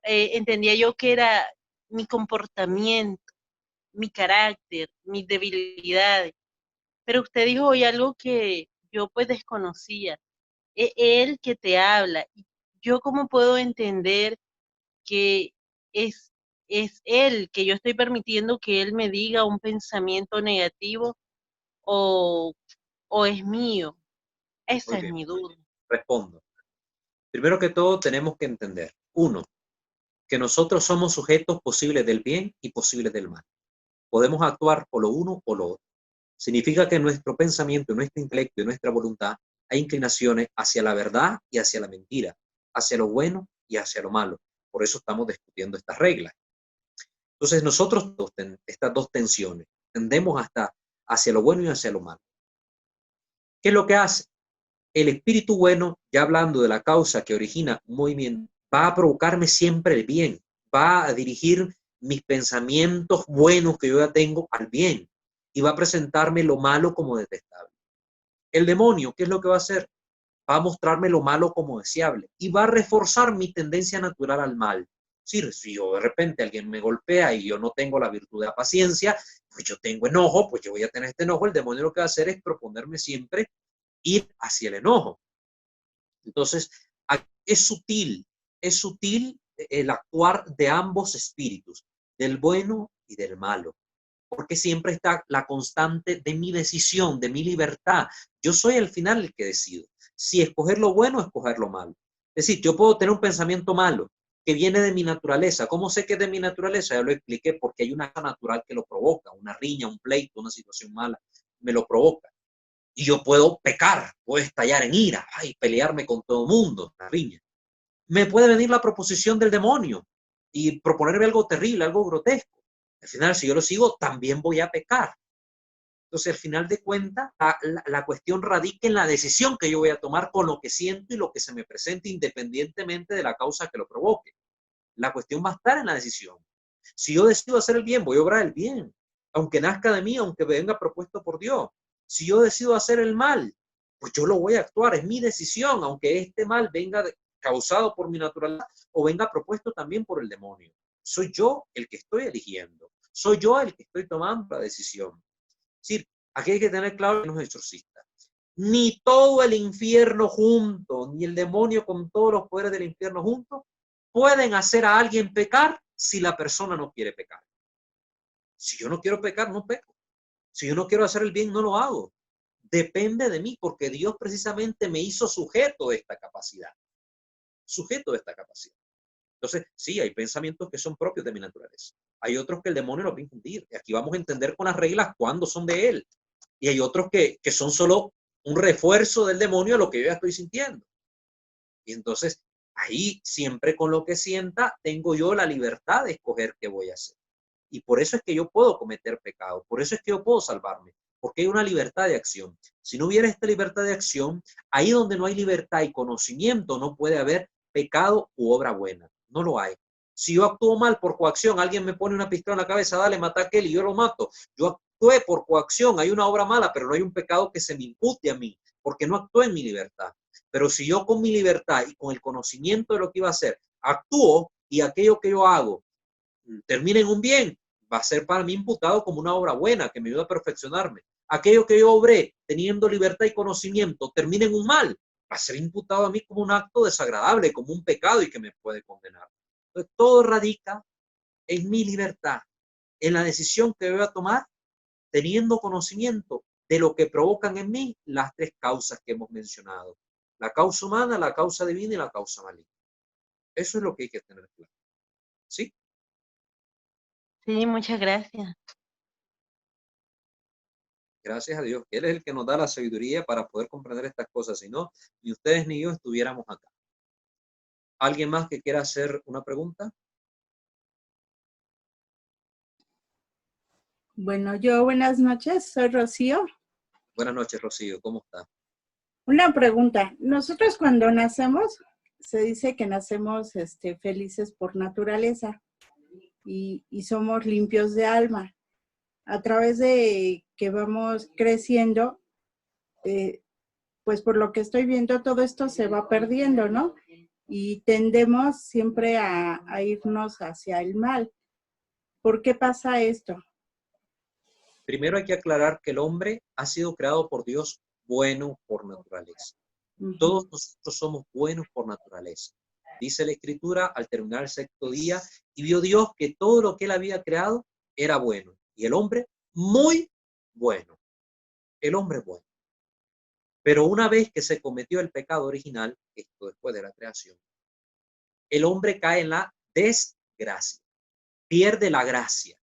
Entendía yo que era mi comportamiento, mi carácter, mis debilidades. Pero usted dijo hoy algo que yo pues desconocía. Él que te habla. ¿Yo cómo puedo entender que es, es él, que yo estoy permitiendo que él me diga un pensamiento negativo o, o es mío? Esa
Muy
es
bien,
mi duda.
respondo. Primero que todo, tenemos que entender, uno, que nosotros somos sujetos posibles del bien y posibles del mal. Podemos actuar o lo uno o lo otro. Significa que en nuestro pensamiento, en nuestro intelecto y nuestra voluntad hay inclinaciones hacia la verdad y hacia la mentira, hacia lo bueno y hacia lo malo. Por eso estamos discutiendo estas reglas. Entonces nosotros, estas dos tensiones, tendemos hasta hacia lo bueno y hacia lo malo. ¿Qué es lo que hace? El espíritu bueno, ya hablando de la causa que origina un movimiento, va a provocarme siempre el bien, va a dirigir mis pensamientos buenos que yo ya tengo al bien y va a presentarme lo malo como detestable. El demonio, ¿qué es lo que va a hacer? Va a mostrarme lo malo como deseable y va a reforzar mi tendencia natural al mal. Si yo de repente alguien me golpea y yo no tengo la virtud de la paciencia, pues yo tengo enojo, pues yo voy a tener este enojo. El demonio lo que va a hacer es proponerme siempre ir hacia el enojo. Entonces, es sutil el actuar de ambos espíritus, del bueno y del malo, porque siempre está la constante de mi decisión, de mi libertad. Yo soy al final el que decido. si escoger lo bueno o escoger lo malo. Es decir, yo puedo tener un pensamiento malo que viene de mi naturaleza. ¿Cómo sé que es de mi naturaleza? Ya lo expliqué, porque hay una cosa natural que lo provoca, una riña, un pleito, una situación mala, me lo provoca. Y yo puedo pecar, puedo estallar en ira, ay, pelearme con todo el mundo, la riña. Me puede venir la proposición del demonio y proponerme algo terrible, algo grotesco. Al final, si yo lo sigo, también voy a pecar. Entonces, al final de cuentas, la cuestión radica en la decisión que yo voy a tomar con lo que siento y lo que se me presente, independientemente de la causa que lo provoque. La cuestión va a estar en la decisión. Si yo decido hacer el bien, voy a obrar el bien, aunque nazca de mí, aunque venga propuesto por Dios. Si yo decido hacer el mal, pues yo lo voy a actuar, es mi decisión, aunque este mal venga causado por mi naturaleza o venga propuesto también por el demonio. Soy yo el que estoy eligiendo, soy yo el que estoy tomando la decisión. Es decir, aquí hay que tener claro que no es exorcista. Ni todo el infierno junto, ni el demonio con todos los poderes del infierno juntos, pueden hacer a alguien pecar si la persona no quiere pecar. Si yo no quiero pecar, no peco. Si yo no quiero hacer el bien, no lo hago. Depende de mí, porque Dios precisamente me hizo sujeto de esta capacidad. Sujeto de esta capacidad. Entonces, sí, hay pensamientos que son propios de mi naturaleza. Hay otros que el demonio los va a infundir. Aquí vamos a entender con las reglas cuándo son de él. Y hay otros que son solo un refuerzo del demonio a lo que yo ya estoy sintiendo. Y entonces, ahí, siempre con lo que sienta, tengo yo la libertad de escoger qué voy a hacer. Y por eso es que yo puedo cometer pecado. Por eso es que yo puedo salvarme. Porque hay una libertad de acción. Si no hubiera esta libertad de acción, ahí donde no hay libertad y conocimiento, no puede haber pecado u obra buena. No lo hay. Si yo actúo mal por coacción, alguien me pone una pistola en la cabeza, dale, mata a aquel y yo lo mato. Yo actué por coacción, hay una obra mala, pero no hay un pecado que se me impute a mí, porque no actué en mi libertad. Pero si yo con mi libertad y con el conocimiento de lo que iba a hacer, actúo y aquello que yo hago termina en un bien, va a ser para mí imputado como una obra buena que me ayuda a perfeccionarme. Aquello que yo obré teniendo libertad y conocimiento termina en un mal, va a ser imputado a mí como un acto desagradable, como un pecado y que me puede condenar. Entonces, todo radica en mi libertad, en la decisión que voy a tomar, teniendo conocimiento de lo que provocan en mí las tres causas que hemos mencionado. La causa humana, la causa divina y la causa maligna. Eso es lo que hay que tener claro. ¿Sí?
Sí, muchas gracias.
Gracias a Dios, que Él es el que nos da la sabiduría para poder comprender estas cosas. Si no, ni ustedes ni yo estuviéramos acá. ¿Alguien más que quiera hacer una pregunta?
Bueno, buenas noches, soy Rocío.
Buenas noches, Rocío, ¿cómo está?
Una pregunta. Nosotros cuando nacemos, se dice que nacemos felices por naturaleza y somos limpios de alma. A través de que vamos creciendo, pues por lo que estoy viendo, todo esto se va perdiendo, ¿no? Y tendemos siempre a irnos hacia el mal. ¿Por qué pasa esto?
Primero hay que aclarar que el hombre ha sido creado por Dios bueno por naturaleza. Todos nosotros somos buenos por naturaleza. Dice la Escritura al terminar el sexto día, y vio Dios que todo lo que él había creado era bueno. Y el hombre, muy bueno. El hombre bueno. Pero una vez que se cometió el pecado original, esto después de la creación, el hombre cae en la desgracia. Pierde la gracia.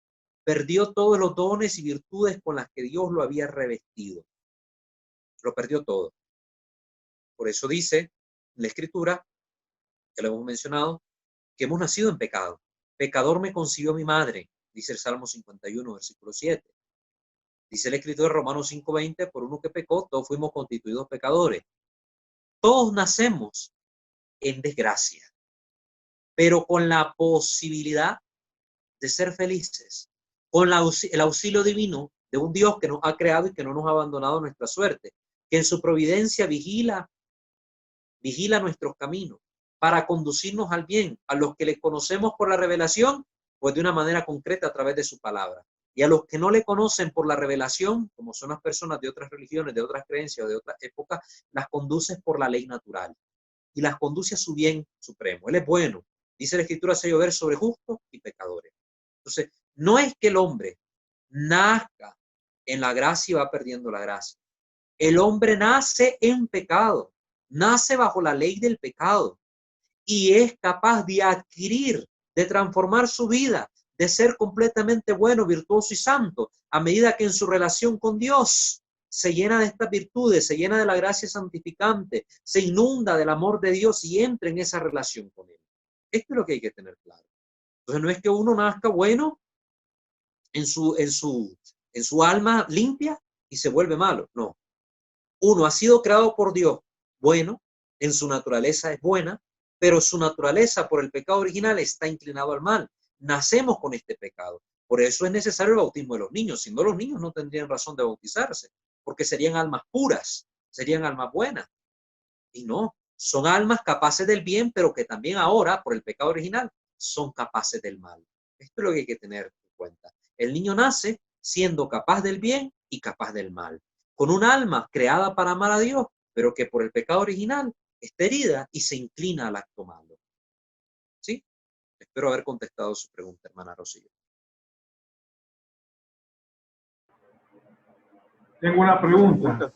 Perdió todos los dones y virtudes con las que Dios lo había revestido. Lo perdió todo. Por eso dice la Escritura, que lo hemos mencionado, que hemos nacido en pecado. Pecador me concibió mi madre, dice el Salmo 51, versículo 7. Dice la Escritura de Romanos 5:20, por uno que pecó, todos fuimos constituidos pecadores. Todos nacemos en desgracia, pero con la posibilidad de ser felices, con el auxilio divino de un Dios que nos ha creado y que no nos ha abandonado nuestra suerte, que en su providencia vigila nuestros caminos para conducirnos al bien, a los que le conocemos por la revelación, pues de una manera concreta a través de su palabra. Y a los que no le conocen por la revelación, como son las personas de otras religiones, de otras creencias o de otras épocas, las conduce por la ley natural y las conduce a su bien supremo. Él es bueno. Dice la Escritura, hace llover sobre justos y pecadores. Entonces, no es que el hombre nazca en la gracia y va perdiendo la gracia. El hombre nace en pecado nace bajo la ley del pecado y es capaz de adquirir, de transformar su vida, de ser completamente bueno, virtuoso y santo, a medida que en su relación con Dios se llena de estas virtudes, se llena de la gracia santificante, se inunda del amor de Dios y entra en esa relación con Él. Esto es lo que hay que tener claro. Entonces no es que uno nazca bueno en su alma limpia y se vuelve malo, no. Uno ha sido creado por Dios bueno, en su naturaleza es buena, pero su naturaleza por el pecado original está inclinado al mal. Nacemos con este pecado. Por eso es necesario el bautismo de los niños. Si no, los niños no tendrían razón de bautizarse, porque serían almas puras, serían almas buenas. Y no, son almas capaces del bien, pero que también ahora, por el pecado original, son capaces del mal. Esto es lo que hay que tener en cuenta. El niño nace siendo capaz del bien y capaz del mal, con un alma creada para amar a Dios, pero que por el pecado original está herida y se inclina al acto malo. ¿Sí? Espero haber contestado su pregunta, hermana Rocío.
Tengo una pregunta.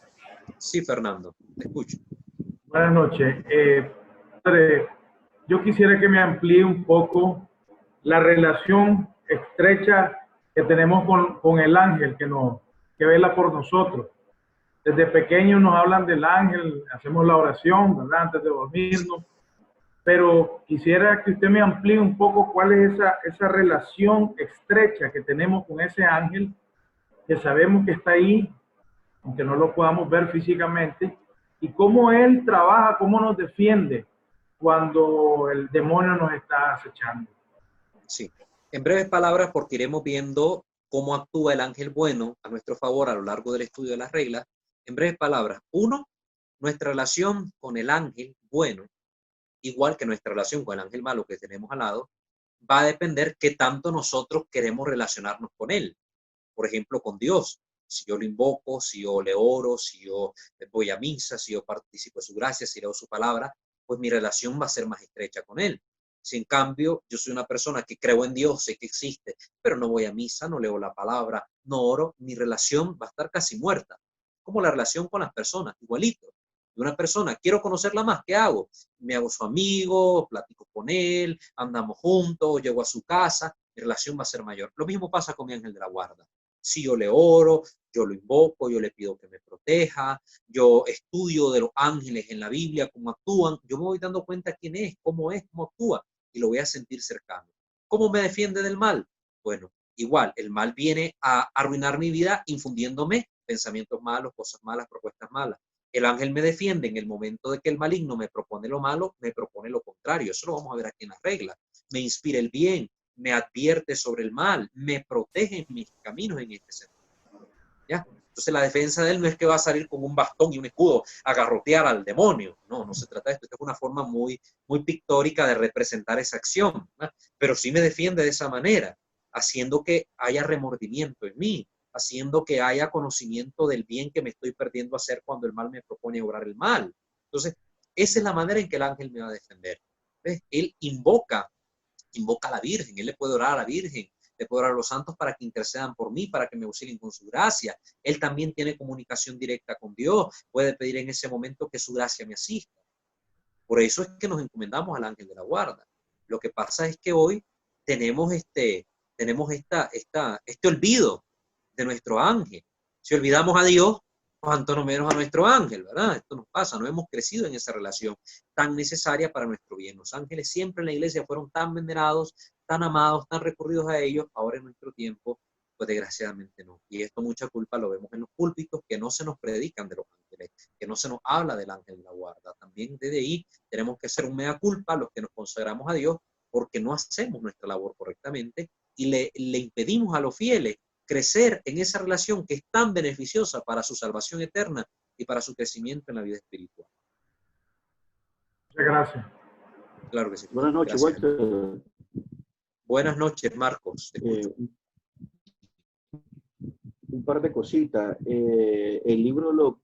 Sí, Fernando, te escucho.
Buenas noches. Padre, yo quisiera que me amplíe un poco la relación estrecha que tenemos con el ángel que vela por nosotros. Desde pequeños nos hablan del ángel, hacemos la oración, ¿verdad? Antes de dormirnos. Pero quisiera que usted me amplíe un poco cuál es esa relación estrecha que tenemos con ese ángel, que sabemos que está ahí, aunque no lo podamos ver físicamente, y cómo él trabaja, cómo nos defiende cuando el demonio nos está acechando.
Sí, en breves palabras, porque iremos viendo cómo actúa el ángel bueno a nuestro favor a lo largo del estudio de las reglas. En breves palabras, uno, nuestra relación con el ángel bueno, igual que nuestra relación con el ángel malo que tenemos al lado, va a depender qué tanto nosotros queremos relacionarnos con él. Por ejemplo, con Dios. Si yo lo invoco, si yo le oro, si yo voy a misa, si yo participo de su gracia, si leo su palabra, pues mi relación va a ser más estrecha con él. Si en cambio yo soy una persona que creo en Dios, sé que existe, pero no voy a misa, no leo la palabra, no oro, mi relación va a estar casi muerta. Como la relación con las personas, igualito. De una persona, quiero conocerla más, ¿qué hago? Me hago su amigo, platico con él, andamos juntos, llego a su casa, mi relación va a ser mayor. Lo mismo pasa con mi ángel de la guarda. Si yo le oro, yo lo invoco, yo le pido que me proteja, yo estudio de los ángeles en la Biblia, cómo actúan, yo me voy dando cuenta quién es, cómo actúa, y lo voy a sentir cercano. ¿Cómo me defiende del mal? Bueno, igual, el mal viene a arruinar mi vida infundiéndome pensamientos malos, cosas malas, propuestas malas. El ángel me defiende en el momento de que el maligno me propone lo malo, me propone lo contrario. Eso lo vamos a ver aquí en las reglas. Me inspira el bien, me advierte sobre el mal, me protege en mis caminos en este sentido. ¿Ya? Entonces la defensa de él no es que va a salir con un bastón y un escudo a garrotear al demonio. No, no se trata de esto. Esta es una forma muy pictórica de representar esa acción. ¿No? Pero sí me defiende de esa manera, haciendo que haya remordimiento en mí, haciendo que haya conocimiento del bien que me estoy perdiendo a hacer cuando el mal me propone obrar el mal. Entonces, esa es la manera en que el ángel me va a defender. ¿Ves? Él invoca a la Virgen, él le puede orar a la Virgen, le puede orar a los santos para que intercedan por mí, para que me auxilien con su gracia. Él también tiene comunicación directa con Dios, puede pedir en ese momento que su gracia me asista. Por eso es que nos encomendamos al ángel de la guarda. Lo que pasa es que hoy tenemos este olvido de nuestro ángel. Si olvidamos a Dios, cuanto no menos a nuestro ángel, ¿verdad? Esto nos pasa, no hemos crecido en esa relación tan necesaria para nuestro bien. Los ángeles siempre en la iglesia fueron tan venerados, tan amados, tan recurridos a ellos, ahora en nuestro tiempo, pues desgraciadamente no. Y esto mucha culpa lo vemos en los púlpitos, que no se nos predican de los ángeles, que no se nos habla del ángel de la guarda. También desde ahí tenemos que hacer un mea culpa los que nos consagramos a Dios, porque no hacemos nuestra labor correctamente y le impedimos a los fieles crecer en esa relación que es tan beneficiosa para su salvación eterna y para su crecimiento en la vida espiritual.
Muchas gracias.
Claro que sí.
Buenas noches, Walter.
Buenas noches, Marcos.
Un par de cositas. El libro,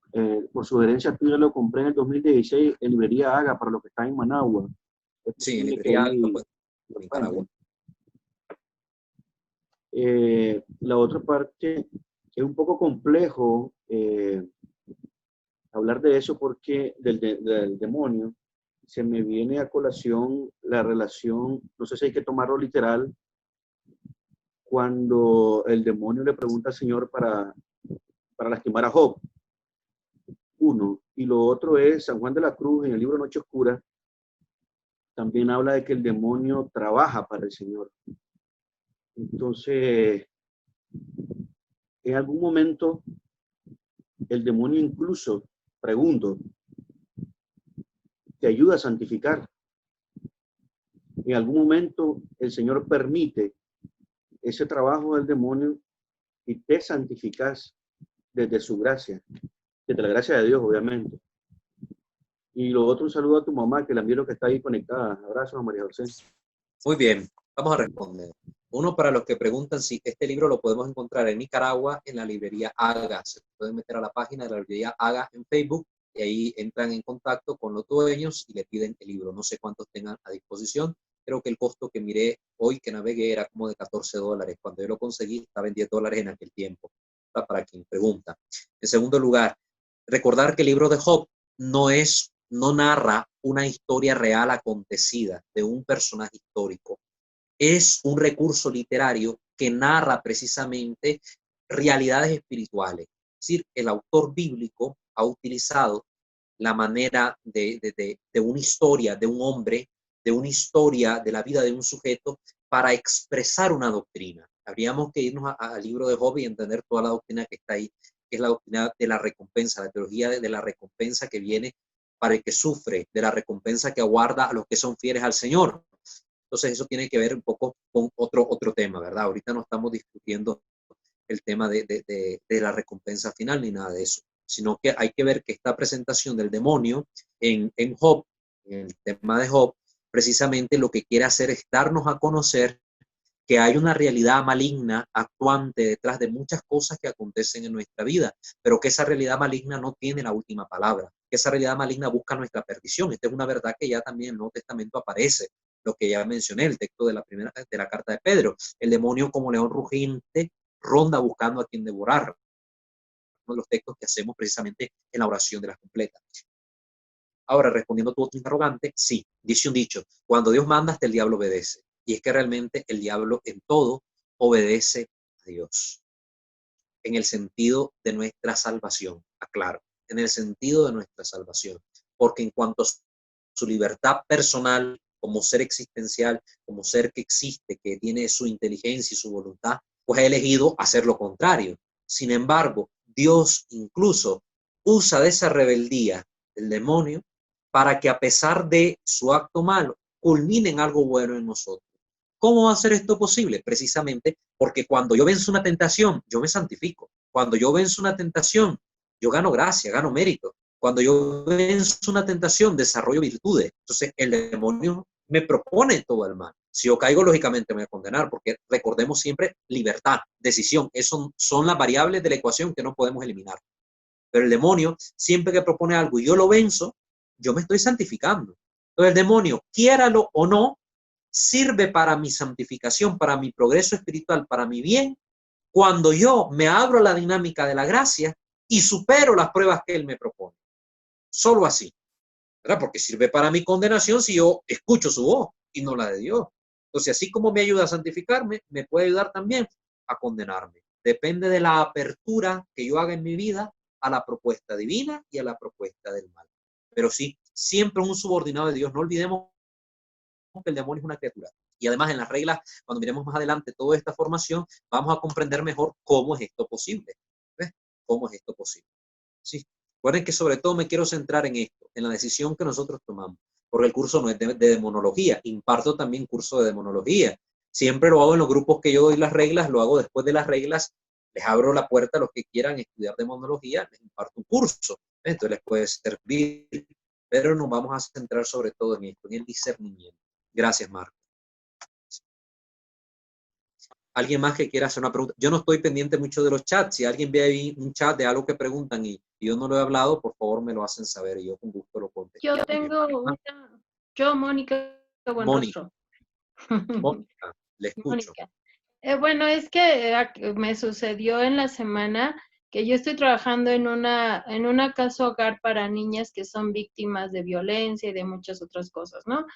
por sugerencia tuya, lo compré en el 2016 en librería Haga para los que están en Managua.
Sí, en librería Haga, pues, en Nicaragua.
La otra parte es un poco complejo hablar de eso porque del demonio se me viene a colación la relación, no sé si hay que tomarlo literal, cuando el demonio le pregunta al Señor para lastimar a Job. Uno. Y lo otro es San Juan de la Cruz en el libro Noche Oscura. También habla de que el demonio trabaja para el Señor. Entonces, en algún momento, el demonio incluso, pregunto, te ayuda a santificar. En algún momento, el Señor permite ese trabajo del demonio y te santificas desde su gracia, desde la gracia de Dios, obviamente. Y lo otro, un saludo a tu mamá, que la miro que está ahí conectada. Abrazos a María José.
Muy bien, vamos a responder. Uno, para los que preguntan si este libro lo podemos encontrar en Nicaragua, en la librería Aga. Se pueden meter a la página de la librería Aga en Facebook y ahí entran en contacto con los dueños y le piden el libro. No sé cuántos tengan a disposición. Creo que el costo que miré hoy que navegué era como de $14. Cuando yo lo conseguí estaba en $10 en aquel tiempo, para quien pregunta. En segundo lugar, recordar que el libro de Job no narra una historia real acontecida de un personaje histórico. Es un recurso literario que narra precisamente realidades espirituales. Es decir, el autor bíblico ha utilizado la manera de una historia de un hombre, de una historia de la vida de un sujeto para expresar una doctrina. Habríamos que irnos al libro de Job y entender toda la doctrina que está ahí, que es la doctrina de la recompensa, la teología de la recompensa que viene para el que sufre, de la recompensa que aguarda a los que son fieles al Señor. Entonces eso tiene que ver un poco con otro tema, ¿verdad? Ahorita no estamos discutiendo el tema de la recompensa final ni nada de eso, sino que hay que ver que esta presentación del demonio en Job, en el tema de Job, precisamente lo que quiere hacer es darnos a conocer que hay una realidad maligna actuante detrás de muchas cosas que acontecen en nuestra vida, pero que esa realidad maligna no tiene la última palabra, que esa realidad maligna busca nuestra perdición. Esta es una verdad que ya también en el Nuevo Testamento aparece, lo que ya mencioné, el texto de la carta de Pedro. El demonio como león rugiente ronda buscando a quien devorar. Uno de los textos que hacemos precisamente en la oración de las completas. Ahora, respondiendo a tu otro interrogante, sí, dice un dicho, cuando Dios manda hasta el diablo obedece. Y es que realmente el diablo en todo obedece a Dios. En el sentido de nuestra salvación, aclaro, en el sentido de nuestra salvación. Porque en cuanto a su libertad personal, como ser existencial, como ser que existe, que tiene su inteligencia y su voluntad, pues ha elegido hacer lo contrario. Sin embargo, Dios incluso usa de esa rebeldía del demonio para que a pesar de su acto malo, culmine en algo bueno en nosotros. ¿Cómo va a ser esto posible? Precisamente porque cuando yo venzo una tentación, yo me santifico. Cuando yo venzo una tentación, yo gano gracia, gano mérito. Cuando yo venzo una tentación, desarrollo virtudes. Entonces, el demonio me propone todo el mal. Si yo caigo, lógicamente me voy a condenar, porque recordemos siempre libertad, decisión. Eso son las variables de la ecuación que no podemos eliminar. Pero el demonio, siempre que propone algo y yo lo venzo, yo me estoy santificando. Entonces, el demonio, quiéralo o no, sirve para mi santificación, para mi progreso espiritual, para mi bien, cuando yo me abro a la dinámica de la gracia y supero las pruebas que él me propone. Solo así, ¿verdad? Porque sirve para mi condenación si yo escucho su voz y no la de Dios. Entonces, así como me ayuda a santificarme, me puede ayudar también a condenarme. Depende de la apertura que yo haga en mi vida a la propuesta divina y a la propuesta del mal. Pero sí, siempre un subordinado de Dios. No olvidemos que el demonio es una criatura. Y además en las reglas, cuando miremos más adelante toda esta formación, vamos a comprender mejor cómo es esto posible. ¿Ves? ¿Cómo es esto posible? Sí. Recuerden que sobre todo me quiero centrar en esto, en la decisión que nosotros tomamos, porque el curso no es de demonología, imparto también curso de demonología. Siempre lo hago en los grupos que yo doy las reglas, lo hago después de las reglas, les abro la puerta a los que quieran estudiar demonología, les imparto un curso. Entonces les puede servir, pero nos vamos a centrar sobre todo en esto, en el discernimiento. Gracias, Marco. ¿Alguien más que quiera hacer una pregunta? Yo no estoy pendiente mucho de los chats. Si alguien ve ahí un chat de algo que preguntan y yo no lo he hablado, por favor me lo hacen saber y yo con gusto lo contesto.
Yo tengo una... Yo, Mónica Buenrostro.
Mónica, le escucho.
Mónica. Bueno, es que me sucedió en la semana que yo estoy trabajando en una casa hogar para niñas que son víctimas de violencia y de muchas otras cosas, ¿no?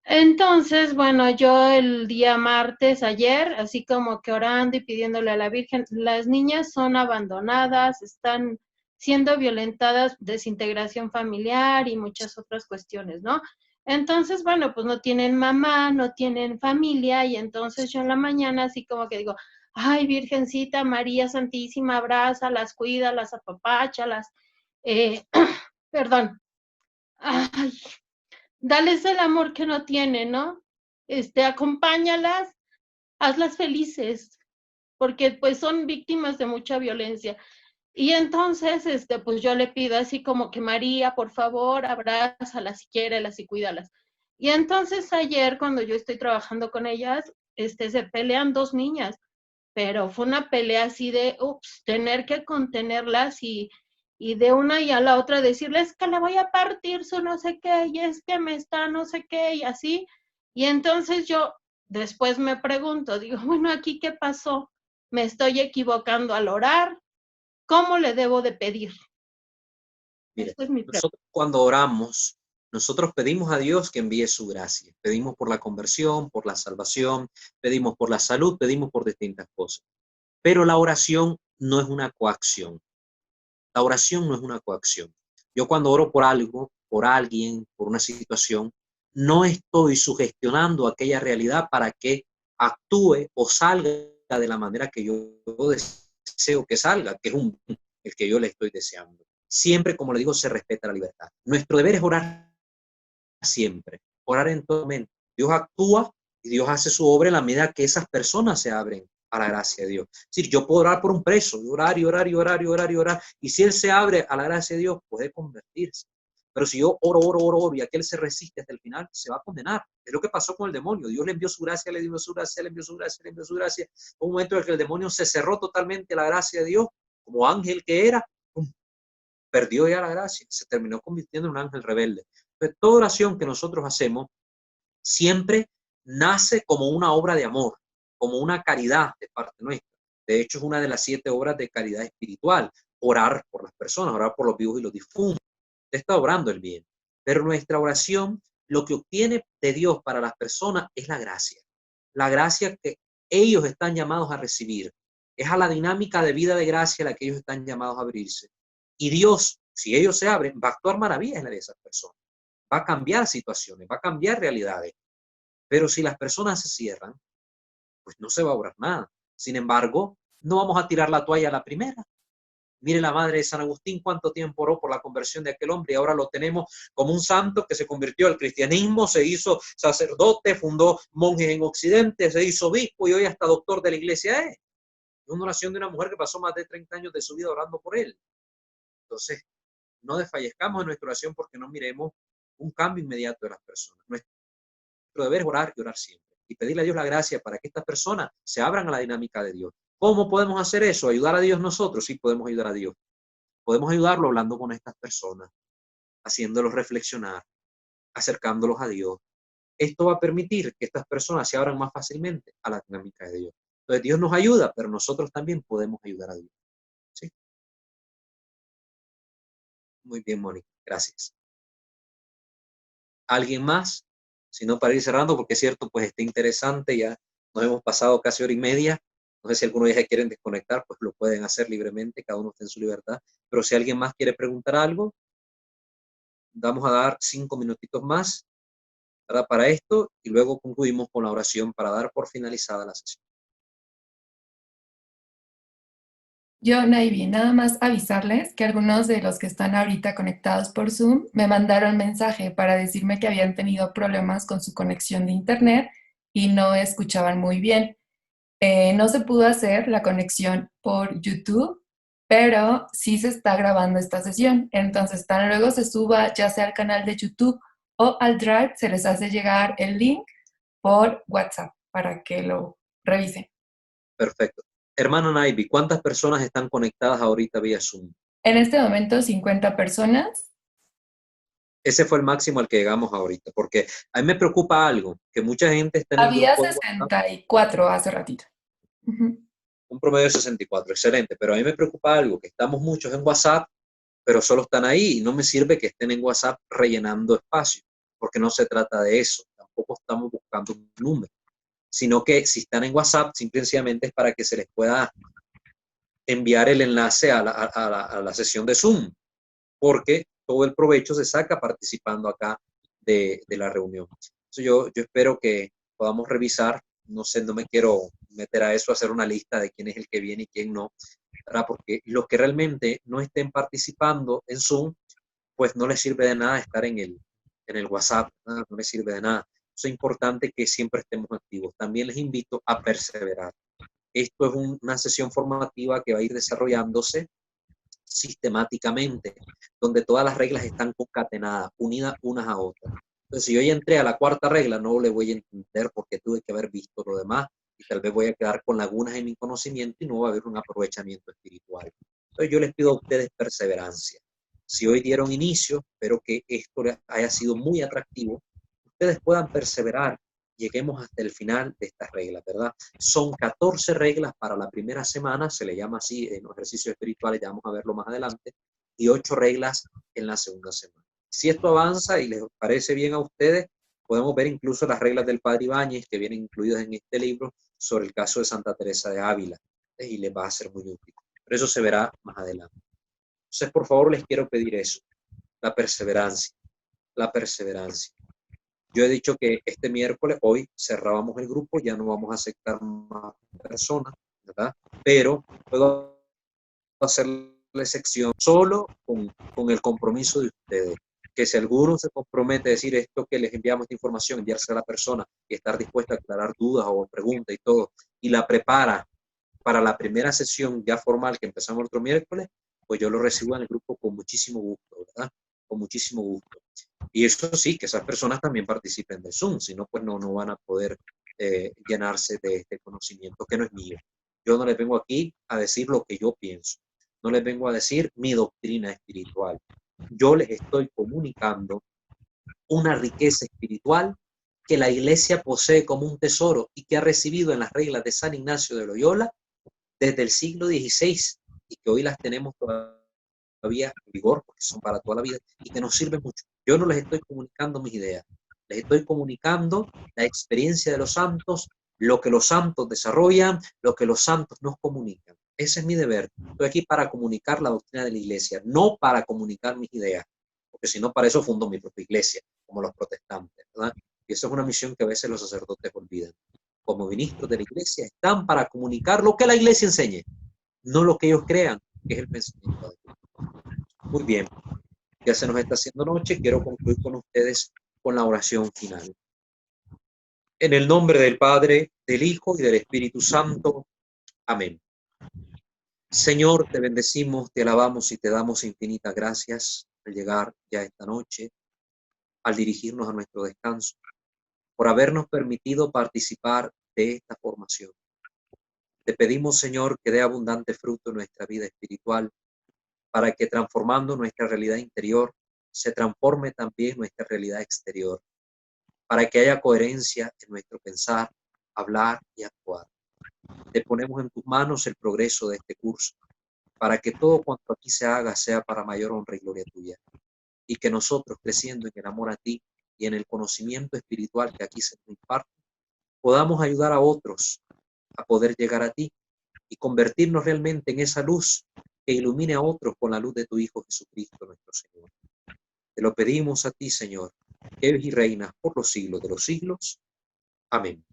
Entonces, bueno, yo el día martes, ayer, así como que orando y pidiéndole a la Virgen, las niñas son abandonadas, están siendo violentadas, desintegración familiar y muchas otras cuestiones, ¿no? Entonces, bueno, pues no tienen mamá, no tienen familia, y entonces yo en la mañana así como que digo, ay, Virgencita María Santísima, abrázalas, cuídalas, apapáchalas, eh, perdón, ay, dales el amor que no tienen, ¿no? Acompáñalas, hazlas felices, porque pues son víctimas de mucha violencia. Y entonces, pues yo le pido así como que María, por favor, abrázalas y quiérelas y cuídalas. Y entonces ayer, cuando yo estoy trabajando con ellas, se pelean dos niñas, pero fue una pelea así de, ups, tener que contenerlas y de una y a la otra decirles que le voy a partir su no sé qué, y es que me está no sé qué, y así. Y entonces yo después me pregunto, digo, bueno, ¿aquí qué pasó? ¿Me estoy equivocando al orar? ¿Cómo le debo de pedir?
Mire,
Esa es mi pregunta.
nosotros cuando oramos, nosotros pedimos a Dios que envíe su gracia. Pedimos por la conversión, por la salvación, pedimos por la salud, pedimos por distintas cosas. Pero la oración no es una coacción. La oración no es una coacción. Yo cuando oro por algo, por alguien, por una situación, no estoy sugestionando aquella realidad para que actúe o salga de la manera que yo deseo que salga, que es el que yo le estoy deseando. Siempre, como le digo, se respeta la libertad. Nuestro deber es orar siempre, orar en todo momento. Dios actúa y Dios hace su obra en la medida que esas personas se abren a la gracia de Dios. Es decir, yo puedo orar por un preso, y orar y orar y orar y orar y orar, y si él se abre a la gracia de Dios, puede convertirse. Pero si yo oro y aquel se resiste hasta el final, se va a condenar. Es lo que pasó con el demonio. Dios le envió su gracia, le dio su gracia, le envió su gracia, le envió su gracia. Hubo un momento en el que el demonio se cerró totalmente a la gracia de Dios, como ángel que era, ¡pum!, perdió ya la gracia, se terminó convirtiendo en un ángel rebelde. Entonces, toda oración que nosotros hacemos siempre nace como una obra de amor, como una caridad de parte nuestra. De hecho, es una de las 7 obras de caridad espiritual, orar por las personas, orar por los vivos y los difuntos. Usted está obrando el bien, pero nuestra oración, lo que obtiene de Dios para las personas es la gracia que ellos están llamados a recibir. Es a la dinámica de vida de gracia a la que ellos están llamados a abrirse. Y Dios, si ellos se abren, va a actuar maravillas en la de esas personas. Va a cambiar situaciones, va a cambiar realidades. Pero si las personas se cierran, pues no se va a obrar nada. Sin embargo, no vamos a tirar la toalla a la primera. Mire la madre de San Agustín cuánto tiempo oró por la conversión de aquel hombre y ahora lo tenemos como un santo que se convirtió al cristianismo, se hizo sacerdote, fundó monjes en Occidente, se hizo obispo y hoy hasta doctor de la iglesia es. Es una oración de una mujer que pasó más de 30 años de su vida orando por él. Entonces, no desfallezcamos en nuestra oración porque no miremos un cambio inmediato de las personas. Nuestro deber es orar y orar siempre y pedirle a Dios la gracia para que estas personas se abran a la dinámica de Dios. ¿Cómo podemos hacer eso? ¿Ayudar a Dios nosotros? Sí, podemos ayudar a Dios. Podemos ayudarlo hablando con estas personas, haciéndolos reflexionar, acercándolos a Dios. Esto va a permitir que estas personas se abran más fácilmente a la dinámica de Dios. Entonces Dios nos ayuda, pero nosotros también podemos ayudar a Dios. ¿Sí? Muy bien, Mónica. Gracias. ¿Alguien más? Si no, para ir cerrando, porque es cierto, pues está interesante, ya nos hemos pasado casi hora y media. No sé si algunos ya se quieren desconectar, pues lo pueden hacer libremente, cada uno está en su libertad. Pero si alguien más quiere preguntar algo, vamos a dar 5 minutitos más, ¿verdad?, para esto, y luego concluimos con la oración para dar por finalizada la sesión.
Yo, Naivi, nada más avisarles que algunos de los que están ahorita conectados por Zoom me mandaron mensaje para decirme que habían tenido problemas con su conexión de internet y no escuchaban muy bien. No se pudo hacer la conexión por YouTube, pero sí se está grabando esta sesión. Entonces, tan luego se suba ya sea al canal de YouTube o al Drive, se les hace llegar el link por WhatsApp para que lo revisen.
Perfecto. Hermana Naivi, ¿cuántas personas están conectadas ahorita vía Zoom?
En este momento, 50 personas.
Ese fue el máximo al que llegamos ahorita, porque a mí me preocupa algo, que mucha gente está en
Había
el grupo.
64 hace ratito.
Un promedio de 64, excelente. Pero a mí me preocupa algo, que estamos muchos en WhatsApp, pero solo están ahí y no me sirve que estén en WhatsApp rellenando espacio, porque no se trata de eso. Tampoco estamos buscando un número, sino que si están en WhatsApp, simplemente es para que se les pueda enviar el enlace a la sesión de Zoom, porque todo el provecho se saca participando acá de la reunión. Entonces yo espero que podamos revisar, no sé, no me quiero meter a eso, hacer una lista de quién es el que viene y quién no, ¿verdad? Porque los que realmente no estén participando en Zoom, pues no les sirve de nada estar en el WhatsApp, ¿verdad? No les sirve de nada. Es importante que siempre estemos activos. También les invito a perseverar. Esto es una sesión formativa que va a ir desarrollándose sistemáticamente, donde todas las reglas están concatenadas, unidas unas a otras. Entonces, si yo ya entré a la cuarta regla, no le voy a entender porque tuve que haber visto lo demás y tal vez voy a quedar con lagunas en mi conocimiento y no va a haber un aprovechamiento espiritual. Entonces, yo les pido a ustedes perseverancia. Si hoy dieron inicio, espero que esto haya sido muy atractivo, ustedes puedan perseverar, lleguemos hasta el final de estas reglas, ¿verdad? Son 14 reglas para la primera semana, se le llama así en los ejercicios espirituales, ya vamos a verlo más adelante, y 8 reglas en la segunda semana. Si esto avanza y les parece bien a ustedes, podemos ver incluso las reglas del Padre Ibáñez que vienen incluidas en este libro sobre el caso de Santa Teresa de Ávila, y les va a ser muy útil. Pero eso se verá más adelante. Entonces, por favor, les quiero pedir eso, la perseverancia, la perseverancia. Yo he dicho que este miércoles, hoy, cerrábamos el grupo, ya no vamos a aceptar más personas, ¿verdad? Pero puedo hacerle sección solo con el compromiso de ustedes. Que si alguno se compromete a decir esto que les enviamos esta información, enviarse a la persona y estar dispuesta a aclarar dudas o preguntas y todo, y la prepara para la primera sesión ya formal que empezamos el otro miércoles, pues yo lo recibo en el grupo con muchísimo gusto, ¿verdad? Con muchísimo gusto. Y eso sí, que esas personas también participen de Zoom, si no, pues no van a poder llenarse de este conocimiento que no es mío. Yo no les vengo aquí a decir lo que yo pienso, no les vengo a decir mi doctrina espiritual. Yo les estoy comunicando una riqueza espiritual que la Iglesia posee como un tesoro y que ha recibido en las reglas de San Ignacio de Loyola desde el siglo XVI y que hoy las tenemos todavía en vigor porque son para toda la vida y que nos sirven mucho. Yo no les estoy comunicando mis ideas, les estoy comunicando la experiencia de los santos, lo que los santos desarrollan, lo que los santos nos comunican. Ese es mi deber. Estoy aquí para comunicar la doctrina de la Iglesia, no para comunicar mis ideas, porque si no, para eso fundo mi propia iglesia, como los protestantes, ¿verdad? Y eso es una misión que a veces los sacerdotes olvidan. Como ministros de la Iglesia están para comunicar lo que la Iglesia enseñe, no lo que ellos crean, que es el pensamiento de Dios. Muy bien, ya se nos está haciendo noche, quiero concluir con ustedes con la oración final. En el nombre del Padre, del Hijo y del Espíritu Santo. Amén. Señor, te bendecimos, te alabamos y te damos infinitas gracias al llegar ya esta noche, al dirigirnos a nuestro descanso, por habernos permitido participar de esta formación. Te pedimos, Señor, que dé abundante fruto en nuestra vida espiritual, para que transformando nuestra realidad interior, se transforme también nuestra realidad exterior, para que haya coherencia en nuestro pensar, hablar y actuar. Te ponemos en tus manos el progreso de este curso, para que todo cuanto aquí se haga sea para mayor honra y gloria tuya, y que nosotros, creciendo en el amor a ti y en el conocimiento espiritual que aquí se nos imparte, podamos ayudar a otros a poder llegar a ti y convertirnos realmente en esa luz que ilumine a otros con la luz de tu Hijo Jesucristo nuestro Señor. Te lo pedimos a ti, Señor, que vives y reinas por los siglos de los siglos. Amén.